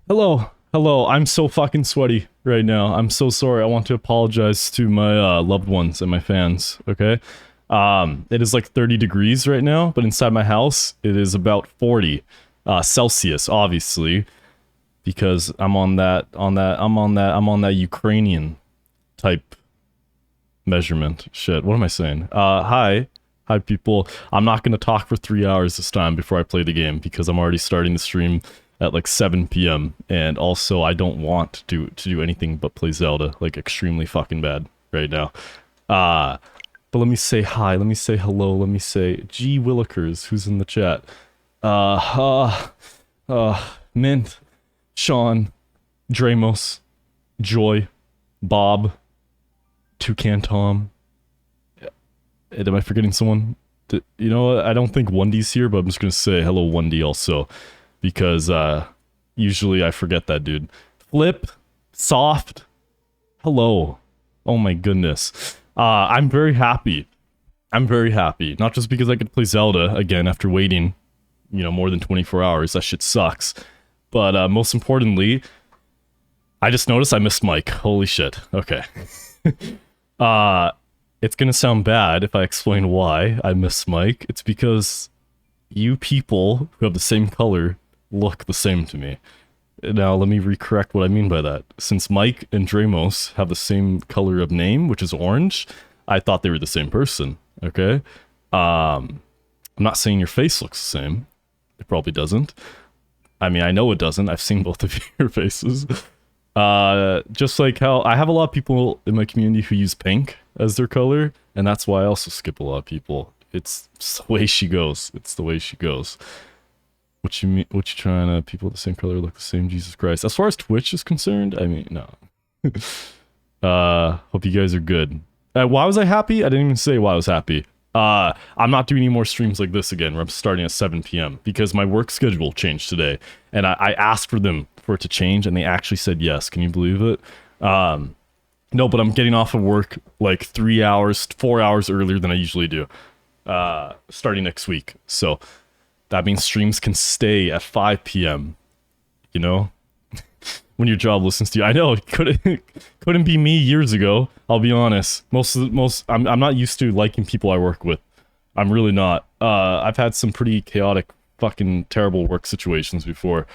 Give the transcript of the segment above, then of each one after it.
Hello, hello. I'm so fucking sweaty right now. I'm so sorry. I want to apologize to my loved ones and my fans. Okay, it is like 30 degrees right now, but inside my house it is about 40 Celsius, obviously, because I'm on that Ukrainian type measurement. Shit, what am I saying? Hi people. I'm not gonna talk for 3 hours this time before I play the game because I'm already starting the stream at like 7 p.m. and also I don't want to do anything but play Zelda, like extremely fucking bad right now. But let me say hi, let me say hello, let me say G Willikers, who's in the chat. Mint, Sean, Dramos, Joy, Bob, Toucan Tom. Am I forgetting someone? You know what? I don't think 1D's here, but I'm just gonna say hello 1D also. Because, usually I forget that dude. Flip, Soft, hello. Oh my goodness. I'm very happy. I'm very happy. Not just because I could play Zelda again after waiting, you know, more than 24 hours. That shit sucks. But, most importantly, I just noticed I missed Mike. Holy shit. Okay. It's gonna sound bad if I explain why I missed Mike. It's because you people who have the same color look the same to me. Now, let me recorrect what I mean by that. Since Mike and Dramos have the same color of name, which is orange, I thought they were the same person, okay? I'm not saying your face looks the same. It probably doesn't. I mean, I know it doesn't. I've seen both of your faces. Just like how I have a lot of people in my community who use pink as their color, and that's why I also skip a lot of people. It's the way she goes. It's the way she goes. What you mean? What you trying to? People with the same color look the same. Jesus Christ. As far as Twitch is concerned, I mean, no. Hope you guys are good. Why was I happy? I didn't even say why I was happy. I'm not doing any more streams like this again, where I'm starting at 7 p.m. because my work schedule changed today, and I asked for them for it to change, and they actually said yes. Can you believe it? No, but I'm getting off of work like 4 hours earlier than I usually do. Starting next week. So that means streams can stay at 5 p.m. You know? When your job listens to you. I know, it couldn't be me years ago, I'll be honest. I'm not used to liking people I work with. I'm really not. I've had some pretty chaotic, fucking terrible work situations before.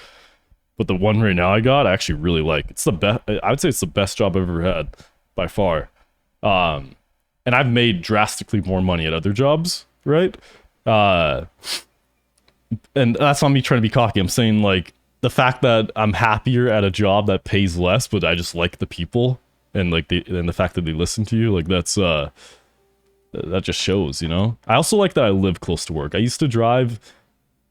But the one right now I actually really like. It's the best. I would say it's the best job I've ever had, by far. And I've made drastically more money at other jobs, right? And that's not me trying to be cocky. I'm saying, like, the fact that I'm happier at a job that pays less, but I just like the people, and like and the fact that they listen to you, like that's that just shows, you know. I also like that I live close to work. I used to drive.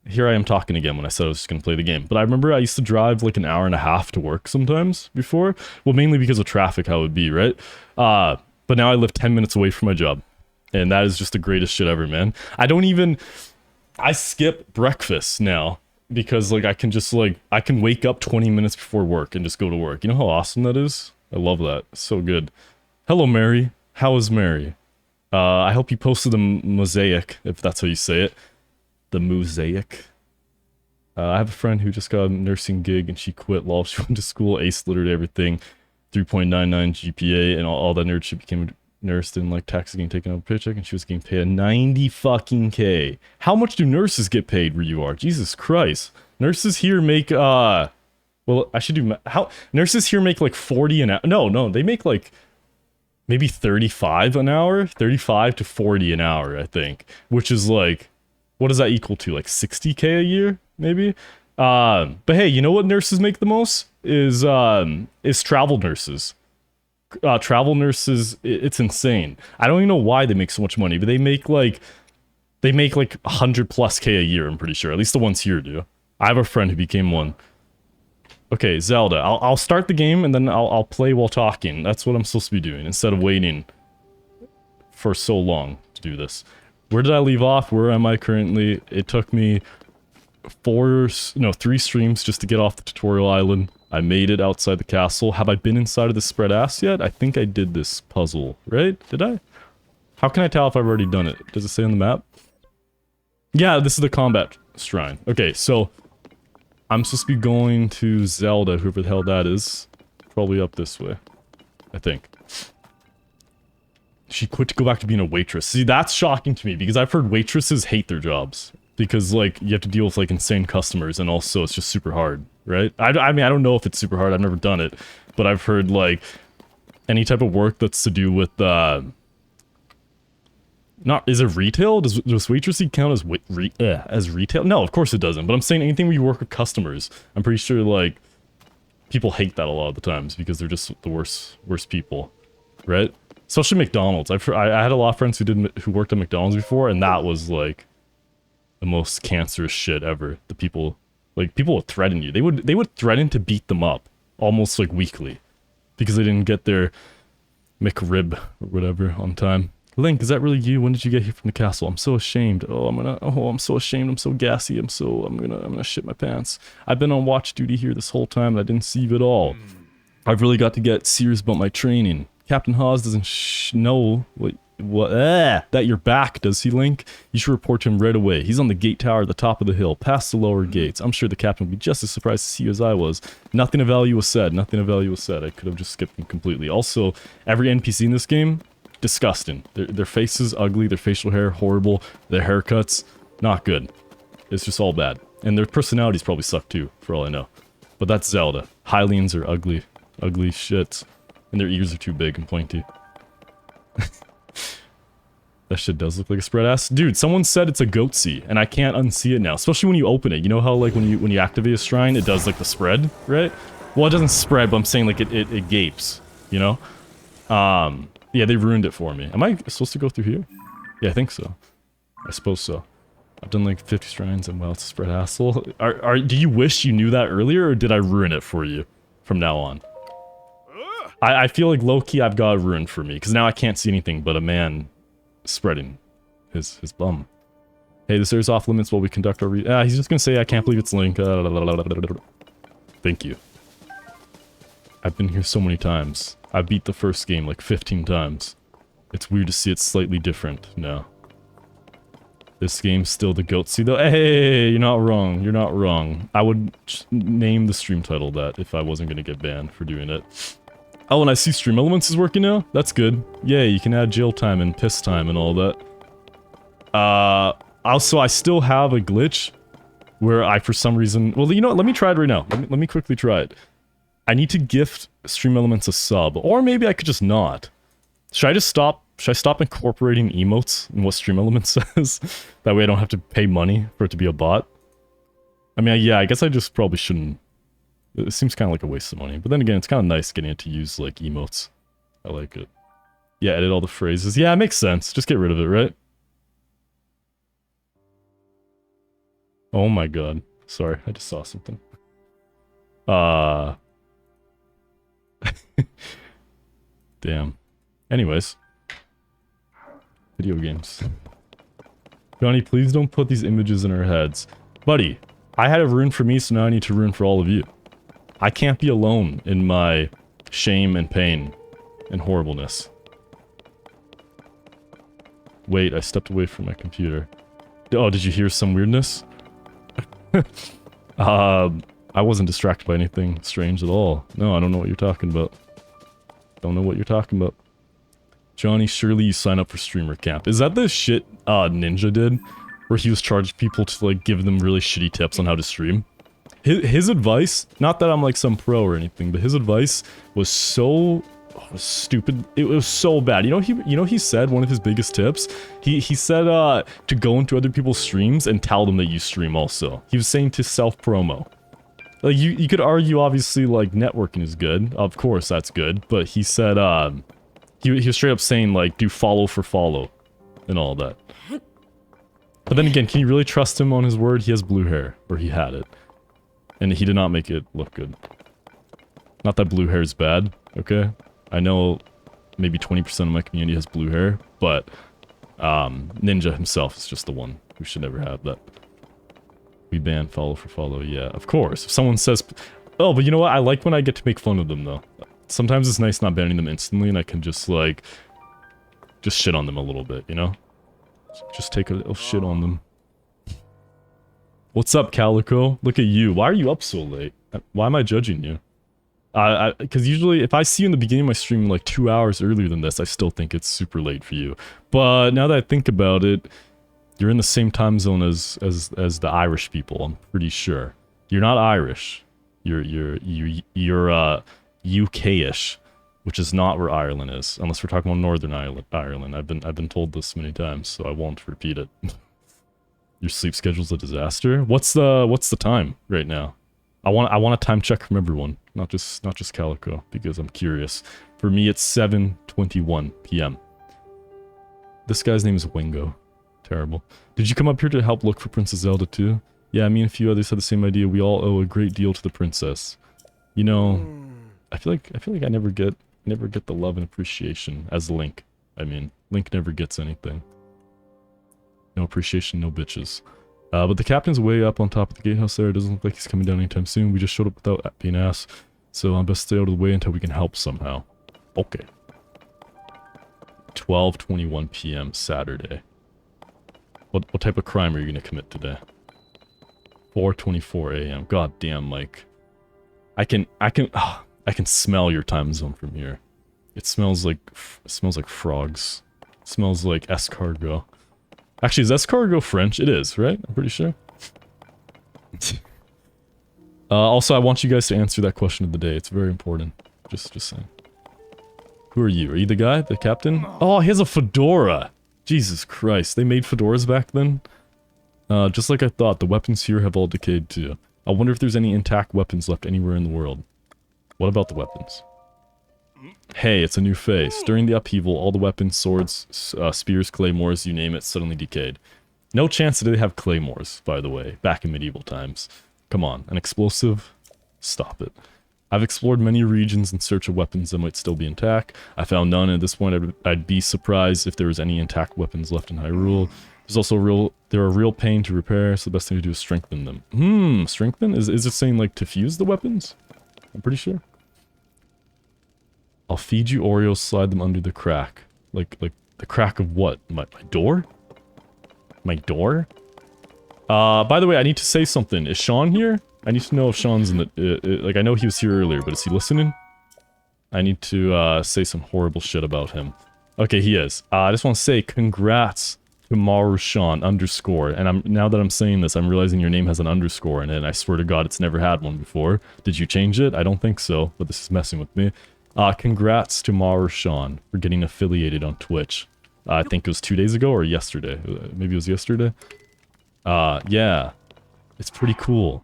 Here I am talking again when I said I was just gonna play the game. But I remember I used to drive like an hour and a half to work sometimes before. Well, mainly because of traffic, how it would be, right? But now I live 10 minutes away from my job. And that is just the greatest shit ever, man. I skip breakfast now because like I can wake up 20 minutes before work and just go to work. You know how awesome that is? I love that. It's so good. Hello, Mary. How is Mary? I hope you posted the mosaic, if that's how you say it. The mosaic. I have a friend who just got a nursing gig and she quit while she went to school, aced literally everything, 3.99 GPA, and all that nerd shit, became a nurse, didn't like taxes getting taken out of a paycheck, and she was getting paid a 90 fucking K. How much do nurses get paid where you are? Jesus Christ. Nurses here make, well, I should do, nurses here make like 40 an hour. No, they make like maybe 35 an hour, 35 to 40 an hour, I think, which is like, what does that equal to? Like 60K a year, maybe? But hey, you know what nurses make the most? Is travel nurses. Travel nurses, it's insane. I don't even know why they make so much money, but they make like 100 plus K a year, I'm pretty sure. At least the ones here do. I have a friend who became one. Okay, Zelda. I'll start the game and then I'll play while talking. That's what I'm supposed to be doing instead of waiting for so long to do this. Where did I leave off? Where am I currently? It took me 3 streams just to get off the tutorial island. I made it outside the castle. Have I been inside of the spread ass yet? I think I did this puzzle, right? Did I? How can I tell if I've already done it? Does it say on the map? Yeah, this is the combat shrine. Okay, so I'm supposed to be going to Zelda, whoever the hell that is. Probably up this way, I think. She quit to go back to being a waitress. See, that's shocking to me because I've heard waitresses hate their jobs because, like, you have to deal with, like, insane customers and also it's just super hard, right? I mean, I don't know if it's super hard. I've never done it, but I've heard, like, any type of work that's to do with, is it retail? Does waitressing count as retail? No, of course it doesn't. But I'm saying anything where you work with customers. I'm pretty sure, like, people hate that a lot of the times because they're just the worst people, right? Especially McDonald's. I had a lot of friends who worked at McDonald's before, and that was like the most cancerous shit ever. The people would threaten you. They would threaten to beat them up almost like weekly because they didn't get their McRib or whatever on time. Link, is that really you? When did you get here from the castle? I'm so ashamed. I'm so ashamed. I'm so gassy. I'm gonna shit my pants. I've been on watch duty here this whole time and I didn't see you at all. I've really got to get serious about my training. Captain Hawes doesn't know that you're back, does he, Link? You should report to him right away. He's on the gate tower at the top of the hill, past the lower gates. I'm sure the captain will be just as surprised to see you as I was. Nothing of value was said. I could have just skipped him completely. Also, every NPC in this game, disgusting. Their faces ugly, their facial hair horrible, their haircuts not good. It's just all bad. And their personalities probably suck too, for all I know. But that's Zelda. Hylians are ugly shits. And their ears are too big and pointy. That shit does look like a spread ass. Dude, someone said it's a goatsy, and I can't unsee it now. Especially when you open it. You know how, like, when you activate a shrine, it does, like, the spread, right? Well, it doesn't spread, but I'm saying, like, it gapes, you know? Yeah, they ruined it for me. Am I supposed to go through here? Yeah, I think so. I suppose so. I've done, like, 50 shrines, and, well, it's a spread asshole. Do you wish you knew that earlier, or did I ruin it for you from now on? I feel like low-key I've got it ruined for me, because now I can't see anything but a man spreading his bum. Hey, this area's off limits while we conduct our he's just gonna say, I can't believe it's Link. Thank you. I've been here so many times. I beat the first game like 15 times. It's weird to see it slightly different now. This game's still the goatsy though. Hey, you're not wrong. You're not wrong. I would name the stream title that if I wasn't gonna get banned for doing it. Oh, and I see Stream Elements is working now? That's good. Yay, you can add jail time and piss time and all that. Also, I still have a glitch where I, for some reason... Well, you know what? Let me try it right now. Let me quickly try it. I need to gift Stream Elements a sub. Or maybe I could just not. Should I just stop... Should I stop incorporating emotes in what Stream Elements says? That way I don't have to pay money for it to be a bot? I mean, yeah, I guess I just probably shouldn't... It seems kind of like a waste of money. But then again, it's kind of nice getting it to use, like, emotes. I like it. Yeah, edit all the phrases. Yeah, it makes sense. Just get rid of it, right? Oh my god. Sorry, I just saw something. Damn. Anyways. Video games. Johnny, please don't put these images in our heads. Buddy, I had it ruined for me, so now I need to ruin for all of you. I can't be alone in my shame and pain and horribleness. Wait, I stepped away from my computer. Oh, did you hear some weirdness? I wasn't distracted by anything strange at all. No, I don't know what you're talking about. Don't know what you're talking about. Johnny, surely you sign up for streamer camp. Is that the shit Ninja did? Where he was charging people to, like, give them really shitty tips on how to stream? His advice, not that I'm like some pro or anything, but his advice was so stupid. It was so bad. You know he said one of his biggest tips? He said to go into other people's streams and tell them that you stream also. He was saying to self-promo. Like, you could argue, obviously, like, networking is good. Of course, that's good. But he said, he was straight up saying, like, do follow for follow and all that. But then again, can you really trust him on his word? He has blue hair, or he had it. And he did not make it look good. Not that blue hair is bad, okay? I know maybe 20% of my community has blue hair, but Ninja himself is just the one who should never have that. We ban follow for follow, yeah, of course. If someone says... Oh, but you know what? I like when I get to make fun of them, though. Sometimes it's nice not banning them instantly, and I can just, like... just shit on them a little bit, you know? Just take a little shit on them. What's up, Calico? Look at you. Why are you up so late? Why am I judging you? Because usually if I see you in the beginning of my stream like 2 hours earlier than this, I still think it's super late for you. But now that I think about it, you're in the same time zone as the Irish people, I'm pretty sure. You're not Irish. You're UK-ish, which is not where Ireland is, unless we're talking about Northern Ireland. I've been told this many times, so I won't repeat it. Your sleep schedule's a disaster. What's the time right now? I want a time check from everyone, not just Calico, because I'm curious. For me, it's 7:21 p.m. This guy's name is Wingo. Terrible. Did you come up here to help look for Princess Zelda too? Yeah, me and a few others had the same idea. We all owe a great deal to the princess. You know, I feel like I never get the love and appreciation as Link. I mean, Link never gets anything. No appreciation, no bitches. But the captain's way up on top of the gatehouse there. It doesn't look like he's coming down anytime soon. We just showed up without being asked. So I'm best stay out of the way until we can help somehow. Okay. 12:21 p.m. Saturday. What type of crime are you gonna commit today? 4:24 a.m. God damn, Mike. I can smell your time zone from here. It smells like frogs. It smells like escargot. Actually, is escargot French? It is, right? I'm pretty sure. Also, I want you guys to answer that question of the day. It's very important. Just saying. Who are you? Are you the guy? The captain? Oh, he has a fedora! Jesus Christ, they made fedoras back then? Just like I thought, the weapons here have all decayed too. I wonder if there's any intact weapons left anywhere in the world. What about the weapons? Hey, it's a new face. During the upheaval, all the weapons, swords, spears, claymores, you name it, suddenly decayed. No chance that they have claymores, by the way, back in medieval times. Come on, an explosive? Stop it. I've explored many regions in search of weapons that might still be intact. I found none, and at this point I'd be surprised if there was any intact weapons left in Hyrule. There's also they're a real pain to repair, so the best thing to do is strengthen them. Strengthen? Is it saying like to fuse the weapons? I'm pretty sure. I'll feed you Oreos, slide them under the crack. Like the crack of what? My door? My door? By the way, I need to say something. Is Sean here? I need to know if Sean's in the... like, I know he was here earlier, but is he listening? I need to say some horrible shit about him. Okay, he is. I just want to say congrats to Maru Sean _. And now that I'm saying this, I'm realizing your name has an underscore in it, and I swear to God it's never had one before. Did you change it? I don't think so, but this is messing with me. Congrats to Maru Sean for getting affiliated on Twitch. I think it was 2 days ago or yesterday. Maybe it was yesterday. Yeah. It's pretty cool.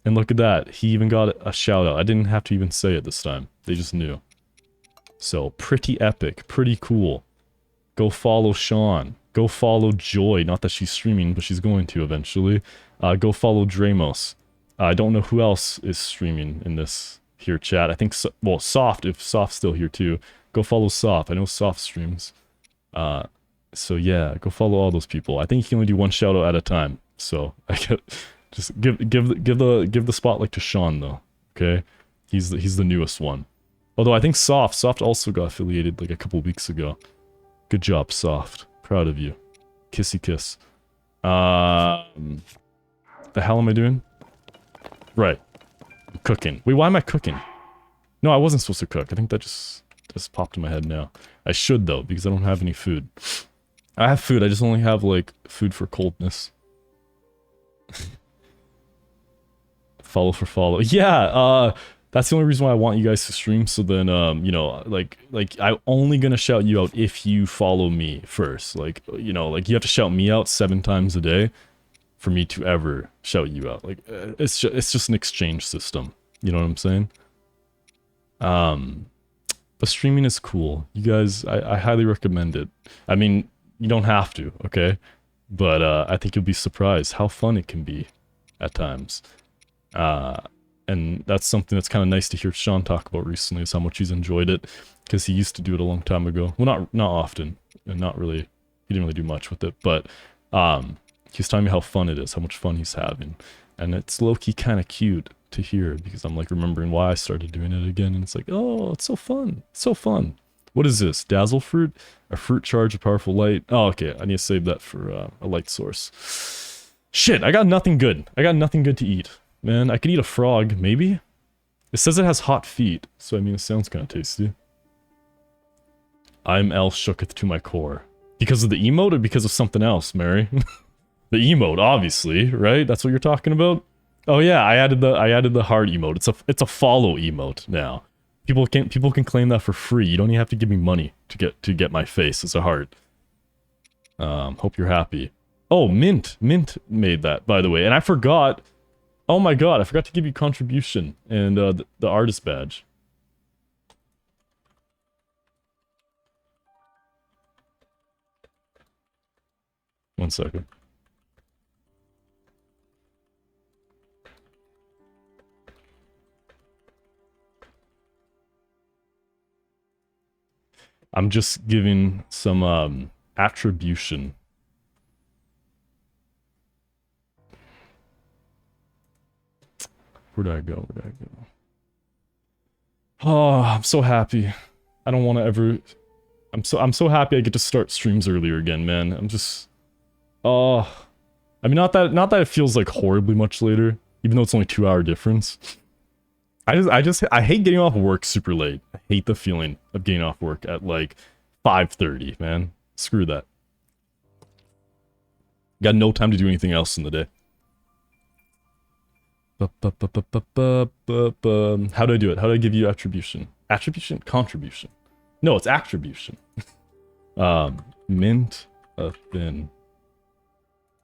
And look at that. He even got a shout out. I didn't have to even say it this time. They just knew. So, pretty epic. Pretty cool. Go follow Sean. Go follow Joy. Not that she's streaming, but she's going to eventually. Go follow Dramos. I don't know who else is streaming in this here chat. I think, well, Soft, if Soft's still here too. Go follow Soft. I know Soft streams. So yeah, go follow all those people. I think you can only do one shout out at a time. So I get just give the spotlight to Sean though. Okay, he's the newest one. Although I think Soft also got affiliated like a couple weeks ago. Good job, Soft. Proud of you. Kissy kiss. The hell am I doing? Right. I'm cooking. Wait, why am I cooking? No, I wasn't supposed to cook. I think that just popped in my head now. I should though, because I don't have any food. I have food, I just only have like food for coldness. Follow for follow. Yeah, that's the only reason why I want you guys to stream, so then, you know, like, I'm only gonna shout you out if you follow me first. Like, you know, like, you have to shout me out 7 times a day for me to ever shout you out. Like, it's just an exchange system. You know what I'm saying? But streaming is cool. You guys, I highly recommend it. I mean, you don't have to, okay? But, I think you'll be surprised how fun it can be at times. And that's something that's kind of nice to hear Sean talk about recently, is how much he's enjoyed it, because he used to do it a long time ago. Well, not often, and not really, he didn't really do much with it, but he was telling me how fun it is, how much fun he's having, and it's low-key kind of cute to hear, because I'm like remembering why I started doing it again, and it's like, oh, it's so fun, it's so fun. What is this? Dazzle fruit? A fruit charge of powerful light? Oh, okay, I need to save that for a light source. Shit, I got nothing good. I got nothing good to eat. Man, I could eat a frog, maybe? It says it has hot feet, so I mean, it sounds kind of tasty. I'm El shooketh to my core. Because of the emote or because of something else, Mary? The emote, obviously, right? That's what you're talking about? Oh yeah, I added the heart emote. It's a follow emote now. People can claim that for free. You don't even have to give me money to get my face as a heart. Hope you're happy. Oh, Mint made that, by the way, and I forgot. Oh my god, I forgot to give you contribution and the artist badge. One second. I'm just giving some attribution. Where'd I go? Oh, I'm so happy. I don't want to ever... I'm so happy I get to start streams earlier again, man. I'm just... Oh... I mean, not that it feels like horribly much later, even though it's only 2-hour difference. I hate getting off work super late. I hate the feeling of getting off work at like 5:30, man. Screw that. Got no time to do anything else in the day. How do I do it? How do I give you attribution? Attribution? Contribution. No, it's attribution. Mint a thin.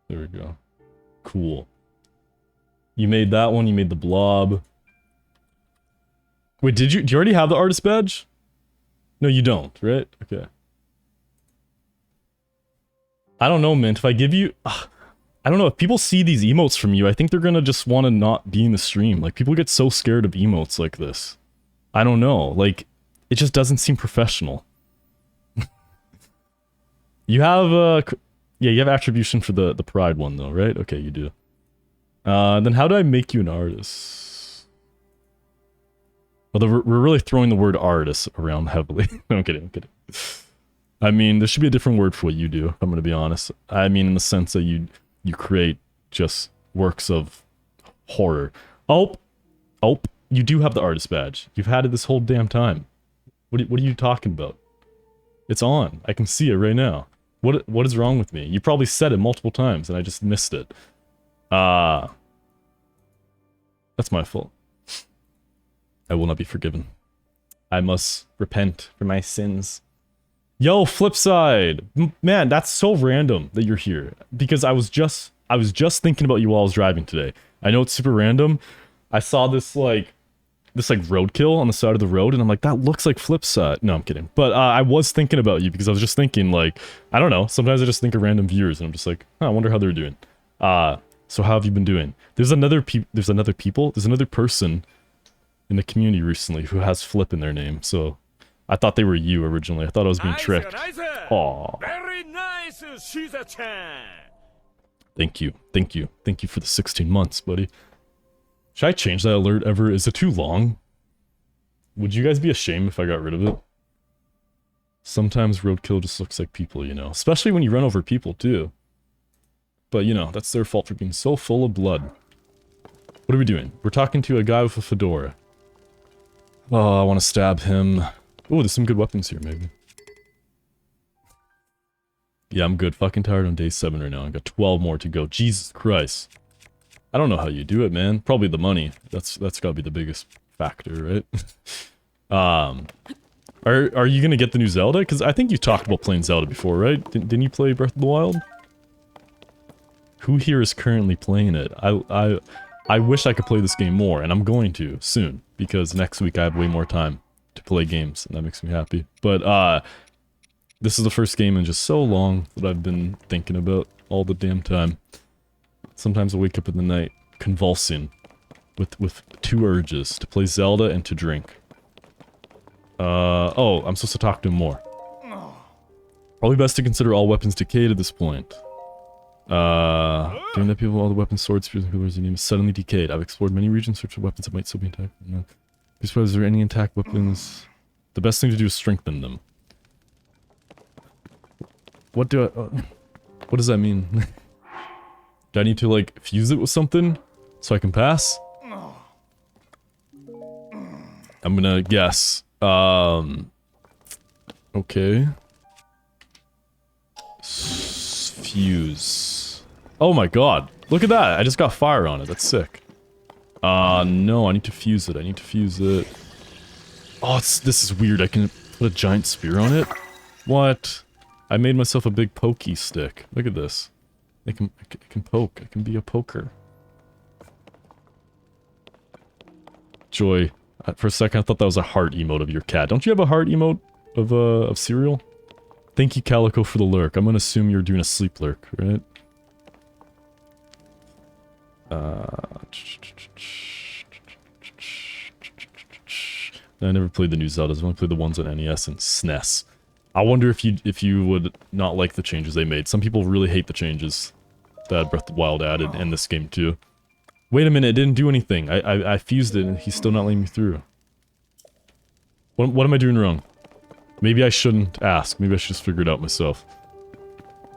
There we go. Cool. You made that one, you made the blob. Wait, do you already have the artist badge? No, you don't, right? Okay. I don't know, Mint. If I give you... I don't know, if people see these emotes from you, I think they're gonna just want to not be in the stream. Like, people get so scared of emotes like this. I don't know. Like, it just doesn't seem professional. You have, yeah, you have attribution for the pride one, though, right? Okay, you do. Then how do I make you an artist? Well, we're really throwing the word artist around heavily. No, I'm kidding. I mean, there should be a different word for what you do, if I'm gonna be honest. I mean, in the sense that you create just works of horror. Oh, you do have the artist badge. You've had it this whole damn time. What are you talking about? It's on. I can see it right now. What is wrong with me? You probably said it multiple times and I just missed it. That's my fault. I will not be forgiven. I must repent for my sins. Yo, Flipside! Man, that's so random that you're here. Because I was just thinking about you while I was driving today. I know it's super random. I saw this roadkill on the side of the road, and I'm like, that looks like Flipside. No, I'm kidding. But I was thinking about you because I was just thinking, like, I don't know. Sometimes I just think of random viewers, and I'm just like, I wonder how they're doing. So how have you been doing? There's another person in the community recently who has Flip in their name, so I thought they were you originally. I thought I was being tricked. Aww. Very nice, Shiza-chan. Thank you for the 16 months, buddy. Should I change that alert ever? Is it too long? Would you guys be ashamed if I got rid of it? Sometimes roadkill just looks like people, you know, especially when you run over people too. But you know, that's their fault for being so full of blood. What are we doing? We're talking to a guy with a fedora. Oh, I want to stab him. Oh, there's some good weapons here, maybe. Yeah, I'm good. Fucking tired on day 7 right now. I got 12 more to go. Jesus Christ. I don't know how you do it, man. Probably the money. That's gotta be the biggest factor, right? Are you gonna get the new Zelda? Because I think you talked about playing Zelda before, right? Didn't you play Breath of the Wild? Who here is currently playing it? I wish I could play this game more, and I'm going to soon, because next week I have way more time to play games, and that makes me happy. But, this is the first game in just so long that I've been thinking about all the damn time. Sometimes I wake up in the night convulsing with two urges, to play Zelda and to drink. Oh, I'm supposed to talk to him more. Probably best to consider all weapons decayed at this point. During that people, all the weapons, swords, spears, and pillars you name suddenly decayed. I've explored many regions, searched for weapons that might still be intact. No. Is there any intact weapons? The best thing to do is strengthen them. What does that mean? Do I need to, like, fuse it with something so I can pass? I'm gonna guess. Okay. Fuse. Oh my god. Look at that. I just got fire on it. That's sick. No, I need to fuse it. I need to fuse it. Oh, this is weird. I can put a giant spear on it? What? I made myself a big pokey stick. Look at this. I can poke. I can be a poker. Joy. For a second, I thought that was a heart emote of your cat. Don't you have a heart emote of cereal? Thank you, Calico, for the lurk. I'm gonna assume you're doing a sleep lurk, right? I never played the new Zeldas. I've only played the ones on NES and SNES. I wonder if you would not like the changes they made. Some people really hate the changes that Breath of the Wild added in this game too. Wait a minute, it didn't do anything. I fused it and he's still not letting me through. What am I doing wrong? Maybe I shouldn't ask. Maybe I should just figure it out myself.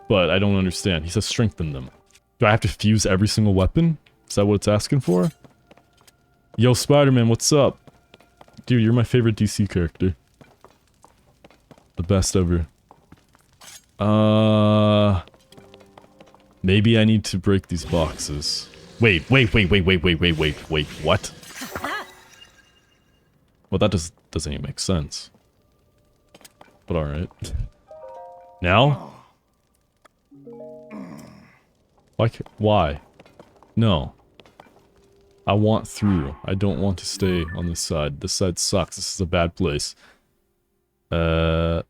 But I don't understand. He says strengthen them. Do I have to fuse every single weapon? Is that what it's asking for? Yo, Spider-Man, what's up? Dude, you're my favorite DC character. The best ever. Maybe I need to break these boxes. Wait, what? Well, that doesn't even make sense. But alright. Now? Why? No. I want through. I don't want to stay on this side. This side sucks. This is a bad place. They're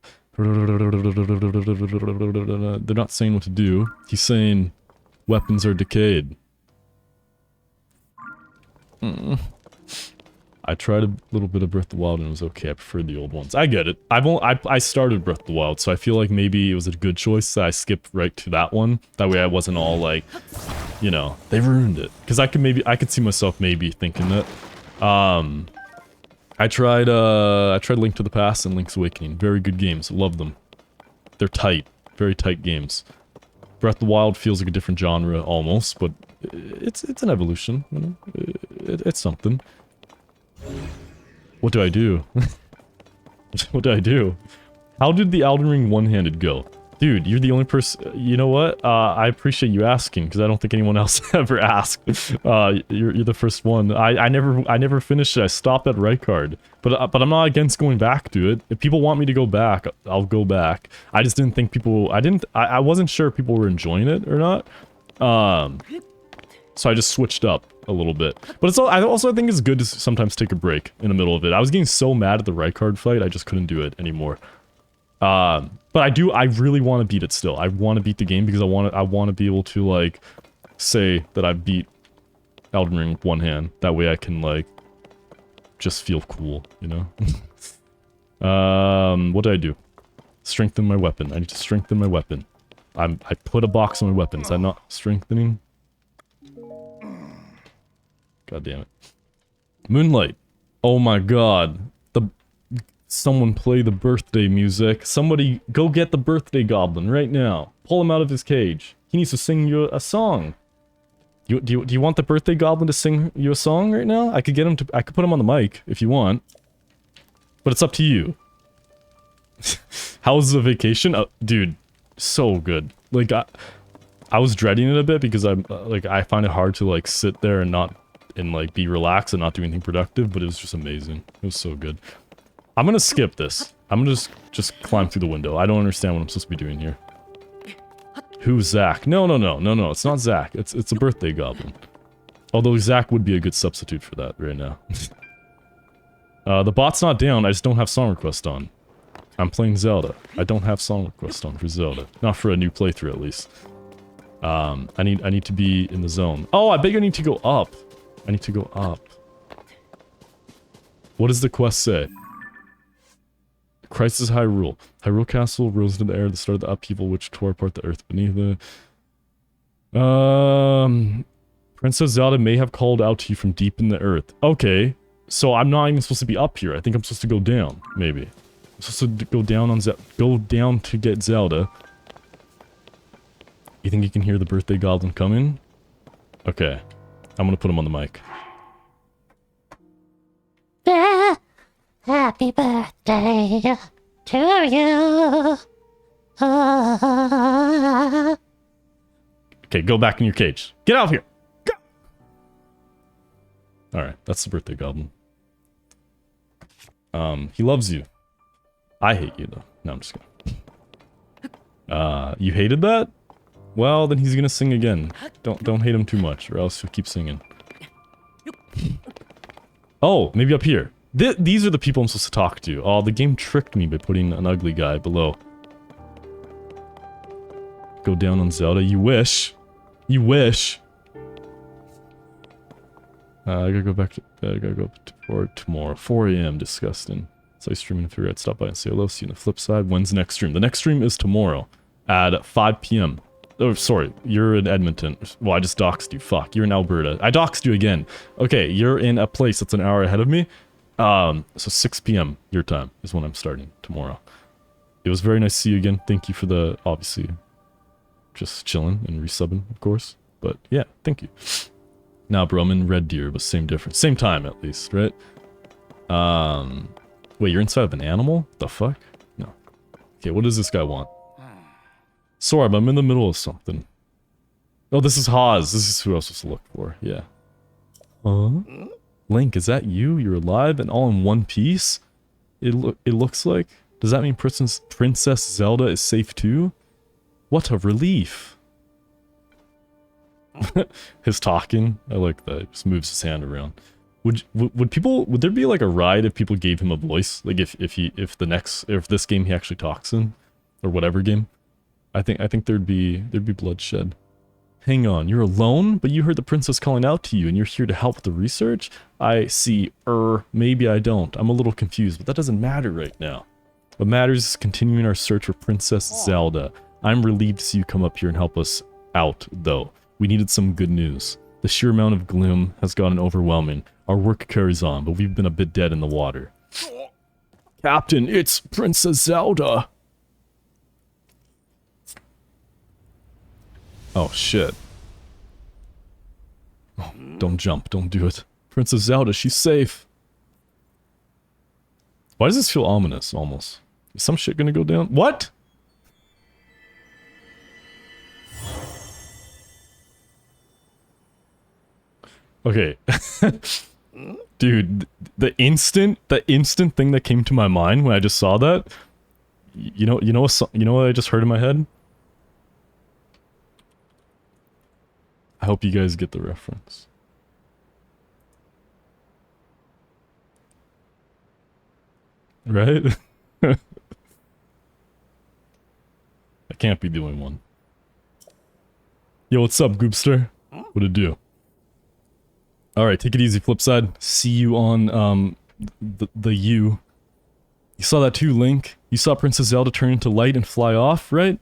not saying what to do. He's saying weapons are decayed. I tried a little bit of Breath of the Wild and it was okay. I preferred the old ones. I get it. I started Breath of the Wild, so I feel like maybe it was a good choice that I skipped right to that one. That way I wasn't all like, you know, they ruined it. Because I could see myself maybe thinking that. I tried Link to the Past and Link's Awakening. Very good games. Love them. They're tight. Very tight games. Breath of the Wild feels like a different genre almost, but it's an evolution, you know? It's something. What do I do? What do I do? How did the Elden Ring one-handed go? Dude, you're the only person... You know what? I appreciate you asking, because I don't think anyone else ever asked. You're the first one. I never finished it. I stopped at Rykard. But I'm not against going back to it. If people want me to go back, I'll go back. I just didn't think people... I wasn't sure if people were enjoying it or not. So I just switched up a little bit. But I also think it's good to sometimes take a break in the middle of it. I was getting so mad at the Rykard fight, I just couldn't do it anymore. But I really want to beat it still. I want to beat the game because I want to be able to, like, say that I beat Elden Ring with one hand. That way I can, like, just feel cool, you know? What do I do? Strengthen my weapon. I need to strengthen my weapon. I put a box on my weapon. Is that not strengthening? God damn it. Moonlight. Oh my god. Someone play the birthday music. Somebody go get the birthday goblin right now. Pull him out of his cage. He needs to sing you a song. Do you want the birthday goblin to sing you a song right now? I could get him to... I could put him on the mic if you want. But it's up to you. How's the vacation? Dude, so good. Like, I was dreading it a bit because I find it hard to, like, sit there and like, be relaxed and not do anything productive, but it was just amazing. It was so good. I'm gonna skip this. I'm gonna just climb through the window. I don't understand what I'm supposed to be doing here. Who's Zach? No, it's not Zach. It's a birthday goblin. Although Zach would be a good substitute for that right now. The bot's not down, I just don't have song request on. I'm playing Zelda. I don't have song request on for Zelda. Not for a new playthrough, at least. I need to be in the zone. Oh, I bet you I need to go up. I need to go up. What does the quest say? Crisis Hyrule. Hyrule Castle rose into the air at the start of the upheaval which tore apart the earth beneath the... Princess Zelda may have called out to you from deep in the earth. Okay, so I'm not even supposed to be up here. I think I'm supposed to go down, maybe. I'm supposed to go down on go down to get Zelda. You think you can hear the birthday goblin coming? Okay. I'm gonna put him on the mic. Happy birthday to you. Okay, go back in your cage. Get out of here. Go. Alright, that's the birthday goblin. He loves you. I hate you though. No, I'm just kidding. You hated that? Well, then he's gonna sing again. Don't hate him too much, or else he'll keep singing. Oh, maybe up here. These are the people I'm supposed to talk to. Oh, the game tricked me by putting an ugly guy below. Go down on Zelda. You wish. You wish. I gotta go back to... I gotta go for tomorrow. 4 AM. Disgusting. So I streaming if you're at, stop by and say hello. See you on the flip side. When's the next stream? The next stream is tomorrow at 5 PM. Oh, sorry. You're in Edmonton. Well, I just doxed you. Fuck. You're in Alberta. I doxed you again. Okay, you're in a place that's an hour ahead of me. So 6 PM your time is when I'm starting tomorrow. It was very nice to see you again. Thank you for the, obviously, just chilling and resubbing, of course. But yeah, thank you. Now, bro, I'm in Red Deer, but same difference. Same time, at least, right? Wait, you're inside of an animal? The fuck? No. Okay, what does this guy want? Sorry, but I'm in the middle of something. Oh, this is Haas. This is who I was supposed to look for. Yeah. Huh? Link, is that you? You're alive and all in one piece? It looks like. Does that mean Princess Zelda is safe too? What a relief. His talking. I like that. He just moves his hand around. Would there be like a riot if people gave him a voice? Like if this game he actually talks in? Or whatever game? I think there'd be bloodshed. Hang on, you're alone? But you heard the princess calling out to you and you're here to help with the research? I see, maybe I don't. I'm a little confused, but that doesn't matter right now. What matters is continuing our search for Princess Zelda. I'm relieved to see you come up here and help us out, though. We needed some good news. The sheer amount of gloom has gotten overwhelming. Our work carries on, but we've been a bit dead in the water. Captain, it's Princess Zelda! Oh, shit. Oh, don't jump. Don't do it. Princess Zelda, she's safe. Why does this feel ominous, almost? Is some shit gonna go down? What? Okay. Dude, the instant thing that came to my mind when I just saw that, you know what I just heard in my head? I hope you guys get the reference. Right? I can't be the only one. Yo, what's up, Goopster? What'd it do? Alright, take it easy, Flipside. See you on, the U. You saw that too, Link? You saw Princess Zelda turn into light and fly off, right?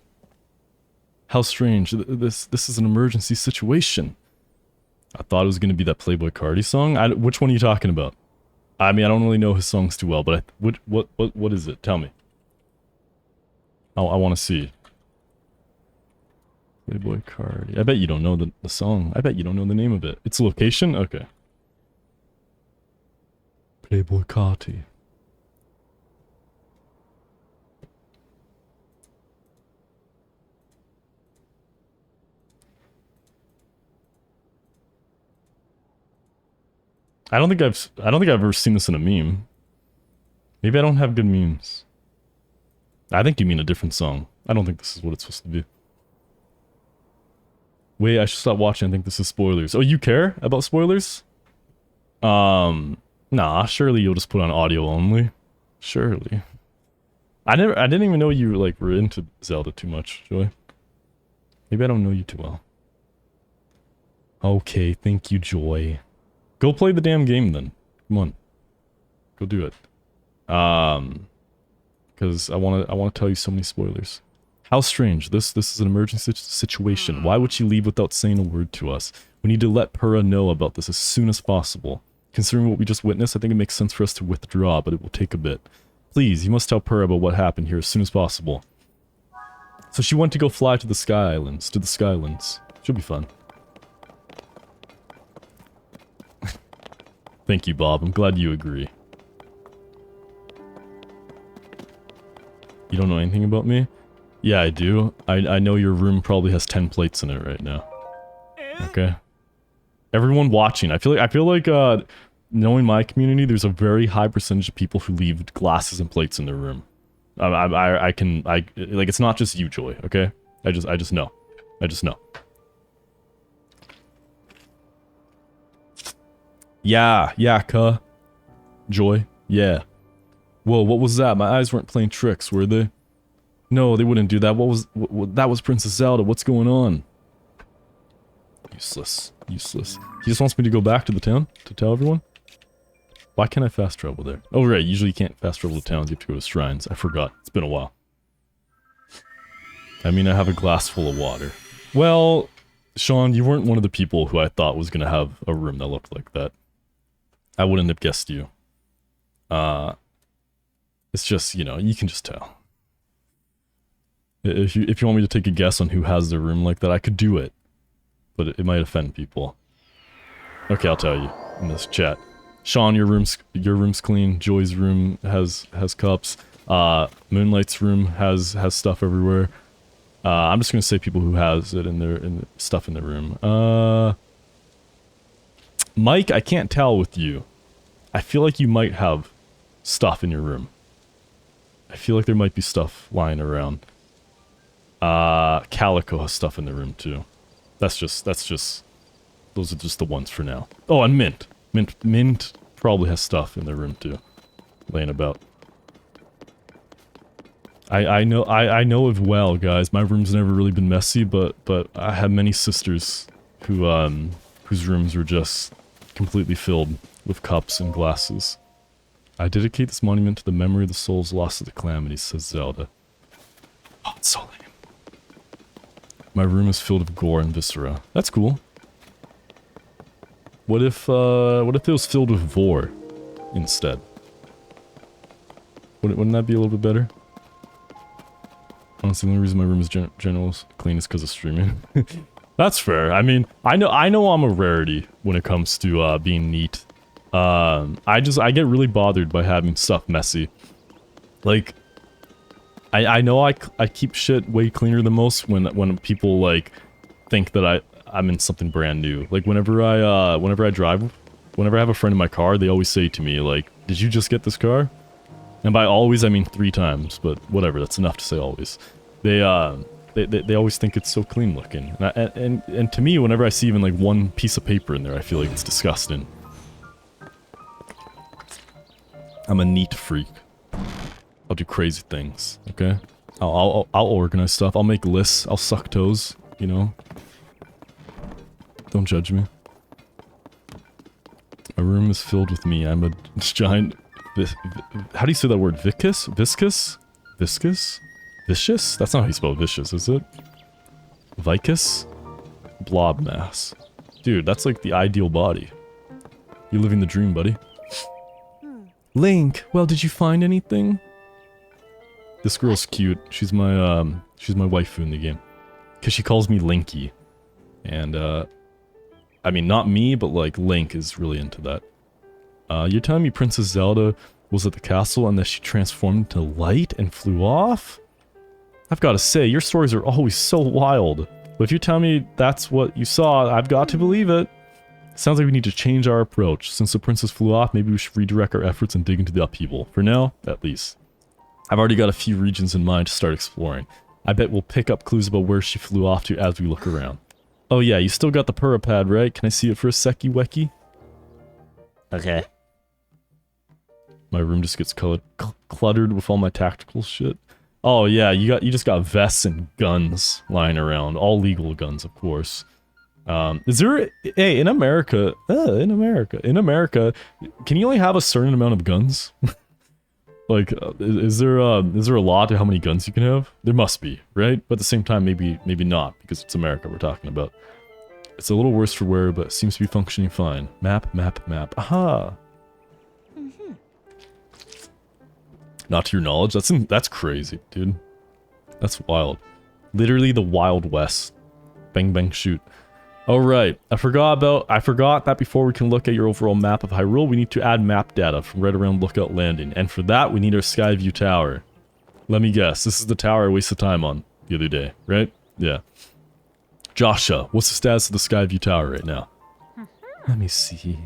How strange. This is an emergency situation. I thought it was going to be that Playboi Carti song. Which one are you talking about? I mean, I don't really know his songs too well, but what is it? Tell me. I want to see. Playboi Carti. I bet you don't know the song. I bet you don't know the name of it. It's a location? Okay. Playboi Carti. I don't think I've ever seen this in a meme. Maybe I don't have good memes. I think you mean a different song. I don't think this is what it's supposed to be. Wait, I should stop watching. I think this is spoilers. Oh, you care about spoilers? Nah, surely you'll just put on audio only. Surely. I didn't even know you were into Zelda too much, Joy. Maybe I don't know you too well. Okay, thank you, Joy. Go play the damn game then. Come on. Go do it. Because I wanna tell you so many spoilers. How strange. This is an emergency situation. Why would she leave without saying a word to us? We need to let Purah know about this as soon as possible. Considering what we just witnessed, I think it makes sense for us to withdraw, but it will take a bit. Please, you must tell Purah about what happened here as soon as possible. So she went to go fly to the Sky Islands. She'll be fun. Thank you, Bob. I'm glad you agree. You don't know anything about me? Yeah, I do. I know your room probably has 10 plates in it right now. Okay. Everyone watching, I feel like knowing my community, there's a very high percentage of people who leave glasses and plates in their room. Like it's not just you, Joy, okay? I just know. I just know. Yeah, cuh. Joy, yeah. Whoa, what was that? My eyes weren't playing tricks, were they? No, they wouldn't do that. That was Princess Zelda. What's going on? Useless. Useless. He just wants me to go back to the town to tell everyone? Why can't I fast travel there? Oh, right. Usually you can't fast travel to towns. You have to go to shrines. I forgot. It's been a while. I mean, I have a glass full of water. Well, Sean, you weren't one of the people who I thought was going to have a room that looked like that. I wouldn't have guessed you. It's just, you know, you can just tell. If you want me to take a guess on who has their room like that, I could do it. But it might offend people. Okay, I'll tell you in this chat. Sean, your room's clean. Joy's room has cups. Moonlight's room has stuff everywhere. I'm just gonna say people who has it in their stuff in their room. Mike, I can't tell with you. I feel like you might have stuff in your room. I feel like there might be stuff lying around. Calico has stuff in the room too. That's just, those are just the ones for now. Oh, and Mint. Mint probably has stuff in their room too. Laying about. I know it well, guys. My room's never really been messy, but I have many sisters who, whose rooms were just completely filled with cups and glasses. I dedicate this monument to the memory of the souls lost to the calamities, says Zelda. Oh, it's so lame. My room is filled with gore and viscera. That's cool. What if it was filled with vor instead? Wouldn't that be a little bit better? Honestly, the only reason my room is general clean is because of streaming. That's fair. I mean, I know I'm a rarity when it comes to being neat. I get really bothered by having stuff messy. Like, I know I keep shit way cleaner than most when people like think that I'm in something brand new. Like whenever I have a friend in my car, they always say to me like, "Did you just get this car?" And by always I mean 3 times, but whatever, that's enough to say always. They always think it's so clean looking. And to me, whenever I see even like one piece of paper in there, I feel like it's disgusting. I'm a neat freak. I'll do crazy things, okay? I'll organize stuff. I'll make lists. I'll suck toes, you know? Don't judge me. My room is filled with me. I'm a giant... How do you say that word? Viscous? Vicious? That's not how you spell vicious, is it? Vicus? Blob mass. Dude, that's like the ideal body. You're living the dream, buddy. Link, well, did you find anything? This girl's cute. She's my waifu in the game. Cause she calls me Linky. And, I mean, not me, but like, Link is really into that. You're telling me Princess Zelda was at the castle and that she transformed into light and flew off? I've gotta say, your stories are always so wild. But if you tell me that's what you saw, I've got to believe it. Sounds like we need to change our approach. Since the princess flew off, maybe we should redirect our efforts and dig into the upheaval. For now, at least. I've already got a few regions in mind to start exploring. I bet we'll pick up clues about where she flew off to as we look around. Oh yeah, you still got the Purapad, right? Can I see it for a secky wecky? Okay. My room just gets cluttered with all my tactical shit. Oh yeah, you just got vests and guns lying around. All legal guns, of course. Is there... Hey, in America, can you only have a certain amount of guns? Like, is there a law to how many guns you can have? There must be, right? But at the same time, maybe not, because it's America we're talking about. It's a little worse for wear, but seems to be functioning fine. Map. Aha! Not to your knowledge? That's crazy, dude. That's wild. Literally the Wild West. Bang, bang, shoot. All right, I forgot that before we can look at your overall map of Hyrule, we need to add map data from right around Lookout Landing. And for that, we need our Skyview Tower. Let me guess, this is the tower I wasted time on the other day, right? Yeah. Joshua, what's the status of the Skyview Tower right now? Let me see.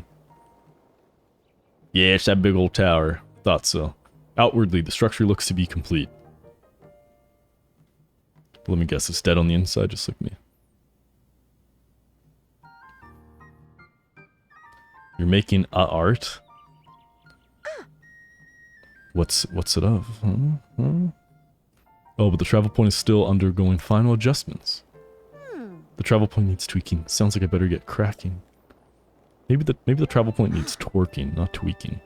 Yeah, it's that big old tower. Thought so. Outwardly, the structure looks to be complete. Let me guess, it's dead on the inside, just like me. You're making art? What's it of? Oh, but the travel point is still undergoing final adjustments. The travel point needs tweaking. Sounds like I better get cracking. Maybe the travel point needs twerking, not tweaking.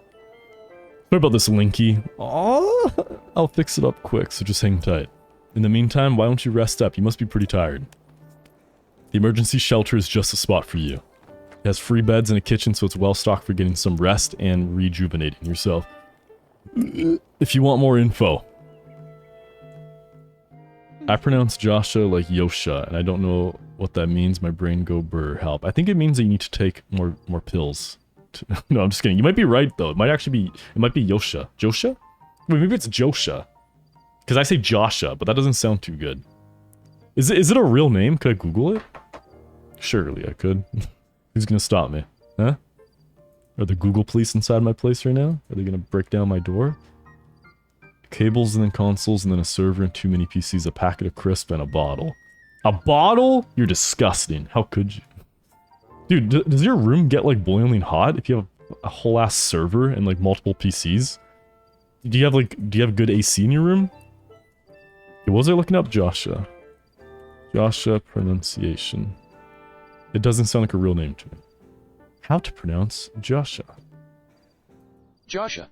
Sorry about this, Linky. Oh, I'll fix it up quick, so just hang tight. In the meantime, why don't you rest up? You must be pretty tired. The emergency shelter is just the spot for you. It has free beds and a kitchen, so it's well stocked for getting some rest and rejuvenating yourself. If you want more info. I pronounce Joshua like Yosha, and I don't know what that means. My brain go brr. Help. I think it means that you need to take more pills. No, I'm just kidding. You might be right, though. It might actually be... It might be Yosha. Josha? Wait, maybe it's Josha. Because I say Joshua, but that doesn't sound too good. Is it a real name? Could I Google it? Surely I could. Who's gonna stop me? Huh? Are the Google police inside my place right now? Are they gonna break down my door? Cables and then consoles and then a server and too many PCs, a packet of crisp and a bottle. A bottle? You're disgusting. How could you? Dude, does your room get like boiling hot if you have a whole ass server and like multiple PCs? Do you have good AC in your room? What was I looking up? Joshua. Joshua pronunciation. It doesn't sound like a real name to me. How to pronounce Joshua? Joshua.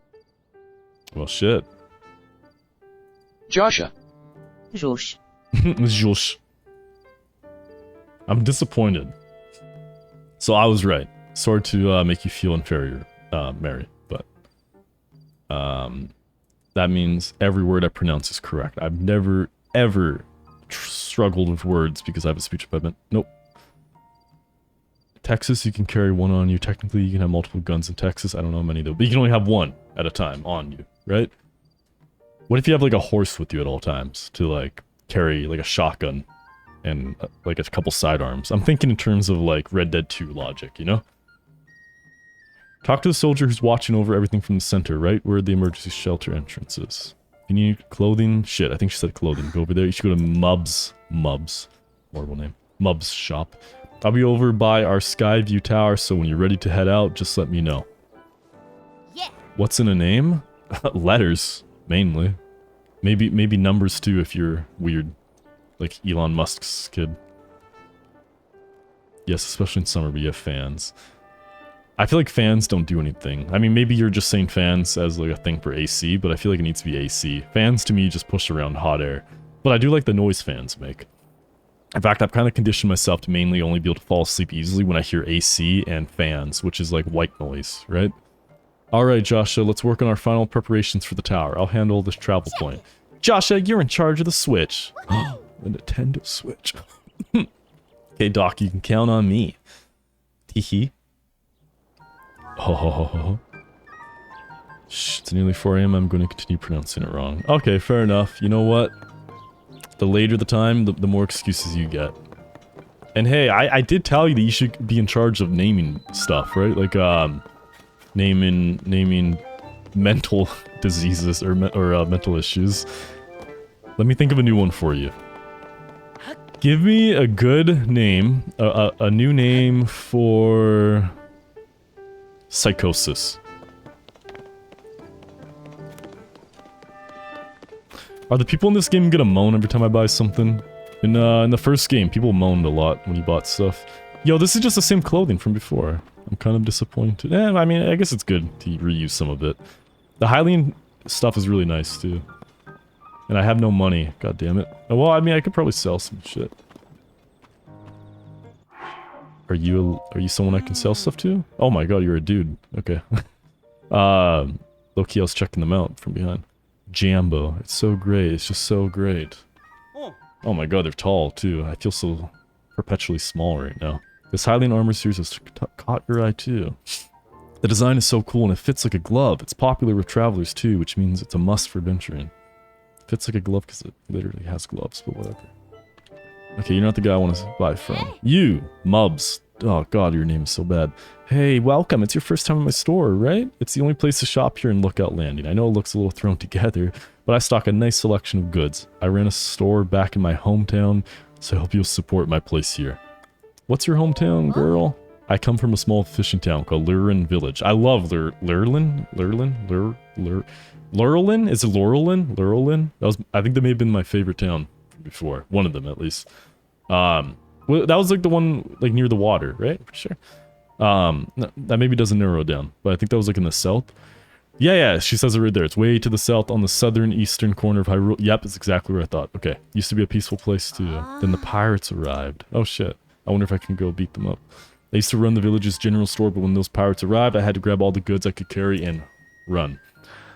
Well, shit. Joshua. Josh. Josh. I'm disappointed. So I was right. Sorry to make you feel inferior, Mary, but that means every word I pronounce is correct. I've never, ever struggled with words because I have a speech impediment. Nope. Texas, you can carry one on you. Technically, you can have multiple guns in Texas. I don't know how many though, but you can only have one at a time on you, right? What if you have like a horse with you at all times to like carry like a shotgun and like a couple sidearms? I'm thinking in terms of like Red Dead 2 logic, you know? Talk to the soldier who's watching over everything from the center, right where the emergency shelter entrance is. If you need clothing, shit, I think she said clothing. Go over there. You should go to Mub's, horrible name, Mub's shop. I'll be over by our Skyview Tower, so when you're ready to head out, just let me know. Yeah. What's in a name? Letters, mainly. Maybe numbers too if you're weird. Like Elon Musk's kid. Yes, especially in summer, but you have fans. I feel like fans don't do anything. I mean, maybe you're just saying fans as like a thing for AC, but I feel like it needs to be AC. Fans to me just push around hot air. But I do like the noise fans make. In fact, I've kind of conditioned myself to mainly only be able to fall asleep easily when I hear AC and fans, which is like white noise, right? Alright, Joshua, let's work on our final preparations for the tower. I'll handle this travel point. Joshua, you're in charge of the Switch. The Nintendo Switch. Okay, Doc, you can count on me. Teehee. Ho ho ho ho. Shh, it's nearly 4 AM. I'm going to continue pronouncing it wrong. Okay, fair enough. You know what? The later the time, the more excuses you get. And hey, I did tell you that you should be in charge of naming stuff, right? Like, naming mental diseases or mental issues. Let me think of a new one for you. Give me a good name, a new name for psychosis. Are the people in this game gonna moan every time I buy something? In the first game, people moaned a lot when you bought stuff. Yo, this is just the same clothing from before. I'm kind of disappointed. I mean, I guess it's good to reuse some of it. The Hylian stuff is really nice, too. And I have no money. God damn it. Oh, well, I mean, I could probably sell some shit. Are you someone I can sell stuff to? Oh my god, you're a dude. Okay. Low-key, I was checking them out from behind. Jambo. It's so great. It's just so great. Oh my god, they're tall, too. I feel so perpetually small right now. This highly armored series has caught your eye too. The design is so cool and it fits like a glove. It's popular with travelers too, which means it's a must for venturing. It fits like a glove because it literally has gloves, but whatever. Okay, you're not the guy I want to buy from. You, Mubs. Oh god, your name is so bad. Hey, welcome. It's your first time in my store, right? It's the only place to shop here in Lookout Landing. I know it looks a little thrown together, but I stock a nice selection of goods. I ran a store back in my hometown, so I hope you'll support my place here. What's your hometown, girl? I come from a small fishing town called Lurin Village. I love Lurlin? Laurelin? Is it Laurelin? Laurelin? I think that may have been my favorite town before. One of them, at least. Well, that was like the one like near the water, right? For sure. That maybe doesn't narrow it down, but I think that was like in the south. Yeah, she says it right there. It's way to the south on the southern eastern corner of Hyrule. Yep, it's exactly where I thought. Okay, used to be a peaceful place too. Then the pirates arrived. Oh shit. I wonder if I can go beat them up. I used to run the village's general store, but when those pirates arrived, I had to grab all the goods I could carry and run.